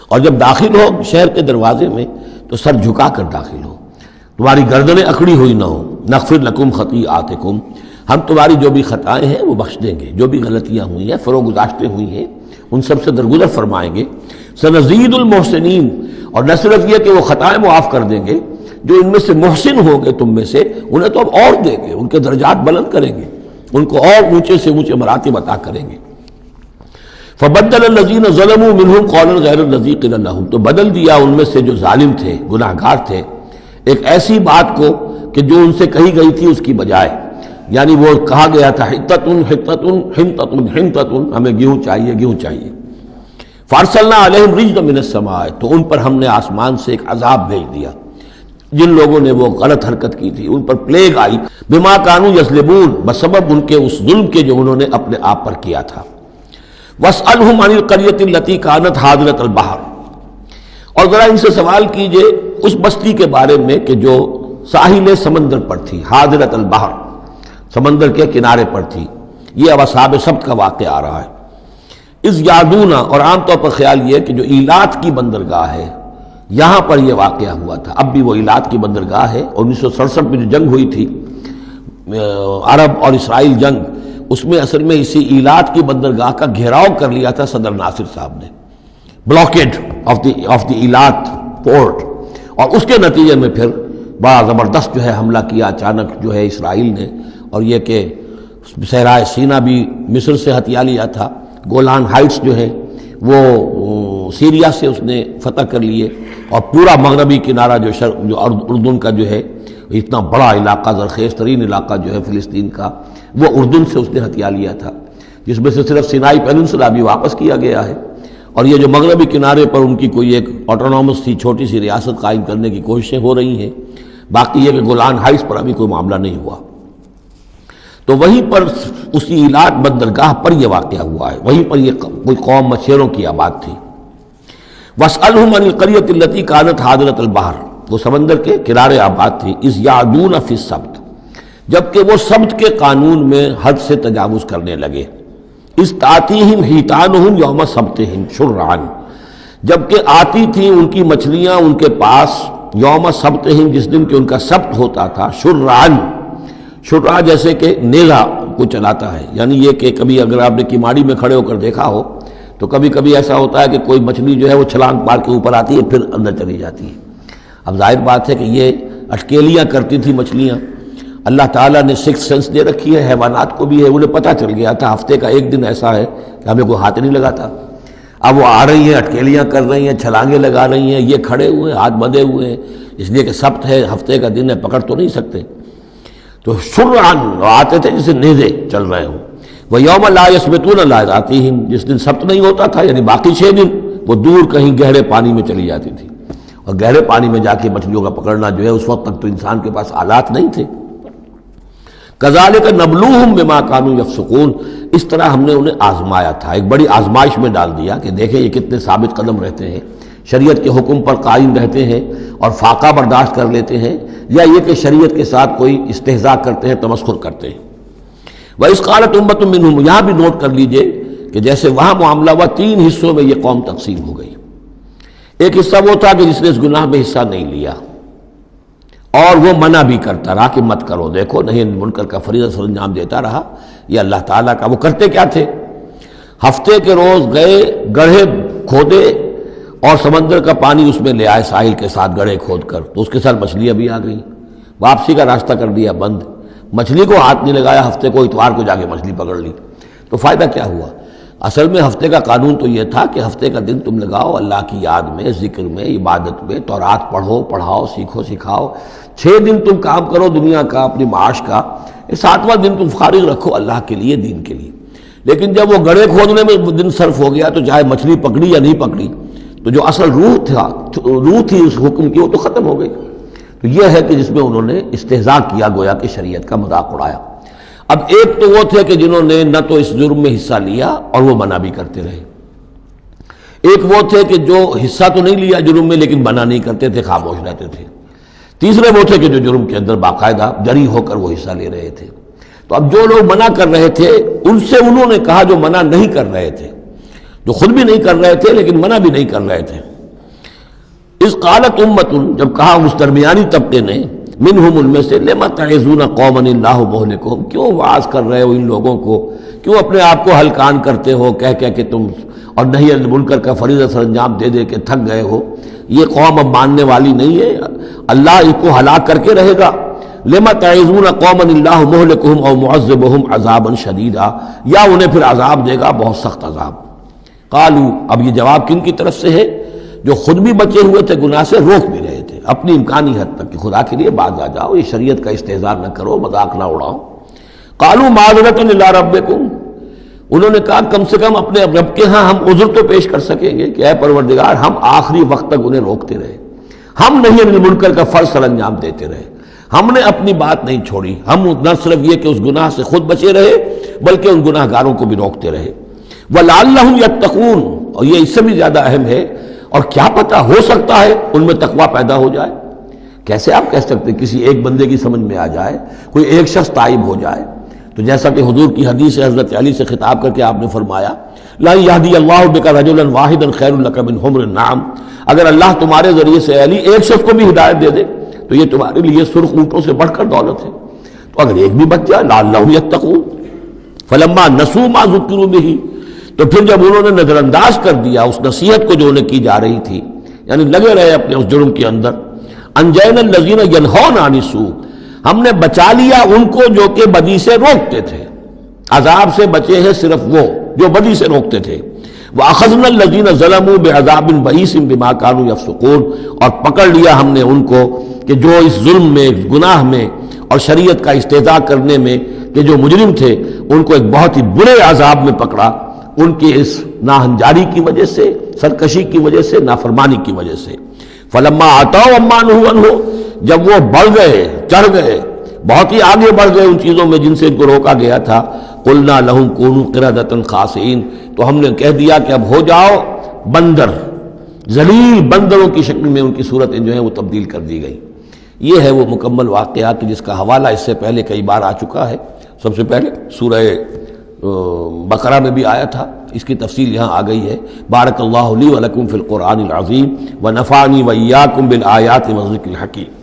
اور جب داخل ہو شہر کے دروازے میں تو سر جھکا کر داخل ہو، تمہاری گردنیں اکڑی ہوئی نہ ہو. نغفر لکم خطیئاتکم، ہم تمہاری جو بھی خطائیں ہیں وہ بخش دیں گے، جو بھی غلطیاں ہوئی ہیں، فروغ گزاشتیں ہوئی ہیں، ان سب سے درگزر فرمائیں گے. سنزید المحسنین، اور نہ صرف یہ کہ وہ خطائیں معاف کر دیں گے، جو ان میں سے محسن ہوں گے تم میں سے انہیں تو اب اور دیں گے، ان کے درجات بلند کریں گے، ان کو اور اونچے سے اونچے مراتب عطا کریں گے. فبدل الذین ظلموا منہم قولا غیر الذی قیل لہم، تو بدل دیا ان میں سے جو ظالم تھے، گناہ گار تھے، ایک ایسی بات کو کہ جو ان سے کہی گئی تھی اس کی بجائے. یعنی وہ کہا گیا تھا حطتن حطتن حنطتن حنطتن، ہمیں گیہوں چاہیے، گیہوں چاہیے. فارسلنا علیہم رجزا من السماء، تو ان پر ہم نے آسمان سے ایک عذاب بھیج دیا. جن لوگوں نے وہ غلط حرکت کی تھی ان پر پلیگ آئی، بما کانوا یظلمون، بسبب ان کے اس ظلم کے جو انہوں نے اپنے آپ پر کیا تھا. واسألہم عن القریۃ التی کانت حاضرۃ البحر، اور ذرا ان سے سوال کیجئے اس بستی کے بارے میں کہ جو ساحل سمندر پر تھی، حاضرۃ البحر، سمندر کے کنارے پر تھی. یہ اب اصحاب سبت کا واقعہ آ رہا ہے. اس یادونا، اور عام طور پر خیال یہ کہ جو ایلات کی بندرگاہ ہے یہاں پر یہ واقعہ ہوا تھا. اب بھی وہ ایلات کی بندرگاہ ہے. 1967 میں جو جنگ ہوئی تھی عرب اور اسرائیل جنگ، اس میں اصل میں اسی ایلات کی بندرگاہ کا گھیراؤ کر لیا تھا صدر ناصر صاحب نے، بلاکیڈ آف دی ایلات پورٹ، اور اس کے نتیجے میں پھر بڑا زبردست جو ہے حملہ کیا اچانک جو ہے اسرائیل نے. اور یہ کہ صحرائے سینا بھی مصر سے ہتھیا لیا تھا، گولان ہائٹس جو ہے وہ سیریا سے اس نے فتح کر لیے، اور پورا مغربی کنارہ جو اردن کا جو ہے اتنا بڑا علاقہ، زرخیز ترین علاقہ جو ہے فلسطین کا، وہ اردن سے اس نے ہتھیا لیا تھا، جس میں سے صرف سینائی پیننسلا بھی واپس کیا گیا ہے. اور یہ جو مغربی کنارے پر ان کی کوئی ایک آٹونومس سی چھوٹی سی ریاست قائم کرنے کی کوششیں ہو رہی ہیں. باقی یہ کہ گولان ہائٹس پر ابھی کوئی معاملہ نہیں ہوا. تو وہیں پر اسی ایلات بندرگاہ پر یہ واقعہ ہوا ہے، وہیں پر یہ کوئی قوم مچھیروں کی آباد تھی. واسألہم عن القریۃ التی کانت حاضرۃ البحر، وہ سمندر کے کنارے آباد تھی. اذ یعدون فی السبت، جبکہ وہ سبت کے قانون میں حد سے تجاوز کرنے لگے. اذ تأتیہم حیتانہم یوم سبتہم شرعا، جبکہ آتی تھیں ان کی مچھلیاں ان کے پاس یوم سبتہم، جس دن کہ ان کا سبت ہوتا تھا، شرعا، شرع جیسے کہ نیزہ کو چلاتا ہے. یعنی یہ کہ کبھی اگر آپ نے کماڑی میں کھڑے ہو کر دیکھا ہو تو کبھی کبھی ایسا ہوتا ہے کہ کوئی مچھلی جو ہے وہ چھلانگ مار کے اوپر آتی ہے پھر اندر چلی جاتی ہے۔ اب ظاہر بات ہے کہ یہ اٹکیلیاں کرتی تھی مچھلیاں، اللہ تعالیٰ نے سکس سینس دے رکھی ہے، حیوانات کو بھی ہے، انہیں پتہ چل گیا تھا ہفتے کا ایک دن ایسا ہے کہ ہمیں کوئی ہاتھ نہیں لگاتا۔ اب وہ آ رہی ہیں، اٹکیلیاں کر رہی ہیں، چھلانگیں لگا رہی ہیں، یہ کھڑے ہوئے ہاتھ بندھے ہوئے ہیں، اس لیے کہ سبت ہے، ہفتے کا دن ہے، پکڑ تو نہیں سکتے، تو شرعاً آتے تھے جسے نیزے چل رہے ہوں۔ وَيَوْمَ لَا يَسْبِتُونَ لَا يَأْتِيهِمْ، جس دن سبت نہیں ہوتا تھا یعنی باقی 6 دن وہ دور کہیں گہرے پانی میں چلی جاتی تھی، اور گہرے پانی میں جا کے مچھلیوں کا پکڑنا جو ہے اس وقت تک تو انسان کے پاس آلات نہیں تھے۔ كَذَلِكَ نَبْلُوهُمْ بِمَا كَانُوا يَفْسُقُونَ، اس طرح ہم نے انہیں آزمایا تھا، ایک بڑی آزمائش میں ڈال دیا کہ دیکھیں یہ کتنے ثابت قدم رہتے ہیں، شریعت کے حکم پر قائم رہتے ہیں اور فاقہ برداشت کر لیتے ہیں، یا یہ کہ شریعت کے ساتھ کوئی استہزاء کرتے ہیں، تمسخر کرتے ہیں۔ وَإِذْ قَالَتْ أُمَّةٌ مِّنْهُمْ، یہاں بھی نوٹ کر لیجئے کہ جیسے وہاں معاملہ ہوا 3 حصوں میں یہ قوم تقسیم ہو گئی۔ ایک حصہ وہ تھا کہ جس نے اس گناہ میں حصہ نہیں لیا اور وہ منع بھی کرتا رہا کہ مت کرو، دیکھو نہیں منکر کا فریضہ سر انجام دیتا رہا، یہ اللہ تعالیٰ کا۔ وہ کرتے کیا تھے؟ ہفتے کے روز گئے، گڑھے کھودے اور سمندر کا پانی اس میں لے آئے ساحل کے ساتھ گڑھے کھود کر، تو اس کے ساتھ مچھلیاں بھی آ گئیں، واپسی کا راستہ کر دیا بند، مچھلی کو ہاتھ نہیں لگایا، ہفتے کو اتوار کو جا کے مچھلی پکڑ لی، تو فائدہ کیا ہوا؟ اصل میں ہفتے کا قانون تو یہ تھا کہ ہفتے کا دن تم لگاؤ اللہ کی یاد میں، ذکر میں، عبادت میں، تورات پڑھو، پڑھاؤ، سیکھو، سکھاؤ۔ 6 دن تم کام کرو دنیا کا، اپنی معاش کا، 7واں دن تم فارغ رکھو اللہ کے لیے، دین کے لیے۔ لیکن جب وہ گڑھے کھودنے میں دن صرف ہو گیا تو چاہے مچھلی پکڑی یا نہیں پکڑی، تو جو اصل روح تھی اس حکم کی وہ تو ختم ہو گئی۔ تو یہ ہے کہ جس میں انہوں نے استہزاء کیا، گویا کہ شریعت کا مذاق اڑایا۔ اب ایک تو وہ تھے کہ جنہوں نے نہ تو اس جرم میں حصہ لیا اور وہ منع بھی کرتے رہے، ایک وہ تھے کہ جو حصہ تو نہیں لیا جرم میں لیکن منع نہیں کرتے تھے، خاموش رہتے تھے، تیسرے وہ تھے کہ جو جرم کے اندر باقاعدہ جری ہو کر وہ حصہ لے رہے تھے۔ تو اب جو لوگ منع کر رہے تھے ان سے انہوں نے کہا جو منع نہیں کر رہے تھے، جو خود بھی نہیں کر رہے تھے لیکن منع بھی نہیں کر رہے تھے، اذ قالت امۃ، جب کہا اس درمیانی طبقے نے، منہم، ان میں سے، لما تعظون قوما اللہ مہلکہم، کیوں واعظ کر رہے ہو ان لوگوں کو، کیوں اپنے آپ کو ہلکان کرتے ہو کہہ کہہ کہ تم، اور نہی عن المنکر کا فریضہ سر انجام دے دے کے تھک گئے ہو، یہ قوم اب ماننے والی نہیں ہے، اللہ ان کو ہلاک کر کے رہے گا۔ لما تعظون قوما اللہ مہلکہم او معذبہم عذابا شدیدا، یا انہیں پھر عذاب دے گا بہت سخت عذاب۔ قالو، اب یہ جواب کن کی طرف سے ہے؟ جو خود بھی بچے ہوئے تھے گناہ سے، روک بھی رہے تھے اپنی امکانی حد تک کہ خدا کے لیے باز آ جاؤ، یہ شریعت کا استہزاء نہ کرو، مذاق نہ اڑاؤ۔ قالوا معذرۃ الی ربکم، انہوں نے کہا کم سے کم اپنے رب کے ہاں ہم عذر تو پیش کر سکیں گے کہ اے پروردگار، ہم آخری وقت تک انہیں روکتے رہے، ہم نہیں عن المنکر کا فرض سر انجام دیتے رہے، ہم نے اپنی بات نہیں چھوڑی، ہم نہ صرف یہ کہ اس گناہ سے خود بچے رہے بلکہ ان گناہ گاروں کو بھی روکتے رہے۔ وَلَعَلَّهُمْ يَتَّقُونَ، اور یہ اس سے بھی زیادہ اہم ہے، اور کیا پتہ ہو سکتا ہے ان میں تقویٰ پیدا ہو جائے۔ کیسے آپ کہہ سکتے کسی ایک بندے کی سمجھ میں آ جائے، کوئی ایک شخص تائب ہو جائے؟ تو جیسا کہ حضور کی حدیث ہے، حضرت علی سے خطاب کر کے آپ نے فرمایا، لا یہدی اللہ بک رجلا واحدا خیر لک من حمر النعم، اگر اللہ تمہارے ذریعے سے علی ایک شخص کو بھی ہدایت دے دے تو یہ تمہارے لیے سرخ اونٹوں سے بڑھ کر دولت ہے۔ تو اگر ایک بھی بچ جائے، لعلہم یتقون، فلما نسوا ما ذکروا بہ، تو پھر جب انہوں نے نظر انداز کر دیا اس نصیحت کو جو انہیں کی جا رہی تھی، یعنی لگے رہے اپنے اس جرم کے اندر، انجینا الذین ینہون عن السوء، ہم نے بچا لیا ان کو جو کہ بدی سے روکتے تھے، عذاب سے بچے ہیں صرف وہ جو بدی سے روکتے تھے۔ وَأَخَذْنَا الَّذِينَ ظَلَمُوا بِعَذَابٍ بَئِيسٍ بِمَا كَانُوا يَفْسُقُونَ، اور پکڑ لیا ہم نے ان کو کہ جو اس ظلم میں، گناہ میں اور شریعت کا استہزاء کرنے میں کہ جو مجرم تھے، ان کو ایک بہت ہی برے عذاب میں پکڑا، ان کی اس ناہنجاری کی وجہ سے، سرکشی کی وجہ سے، نافرمانی کی وجہ سے۔ فَلَمَّا عَتَوْا عَمَّا نُهُوا عَنْهُ، جب وہ بڑھ گئے، چڑھ گئے، بہت ہی آگے بڑھ گئے ان چیزوں میں جن سے ان کو روکا گیا تھا، قُلْنَا لَهُمْ كُونُوا قِرَدَةً خَاسِئِينَ، تو ہم نے کہہ دیا کہ اب ہو جاؤ بندر، ذلیل بندروں کی شکل میں ان کی صورتیں جو ہیں وہ تبدیل کر دی گئی۔ یہ ہے وہ مکمل واقعہ کہ جس کا حوالہ اس سے پہلے کئی بار آ چکا ہے۔ سب سے پہلے سورہ بقرہ میں بھی آیا تھا، اس کی تفصیل یہاں آ گئی ہے۔ بارک اللہ لی و لکم فی القرآن العظیم و نفعنی و ایاکم بالآیات و الذکر الحکیم۔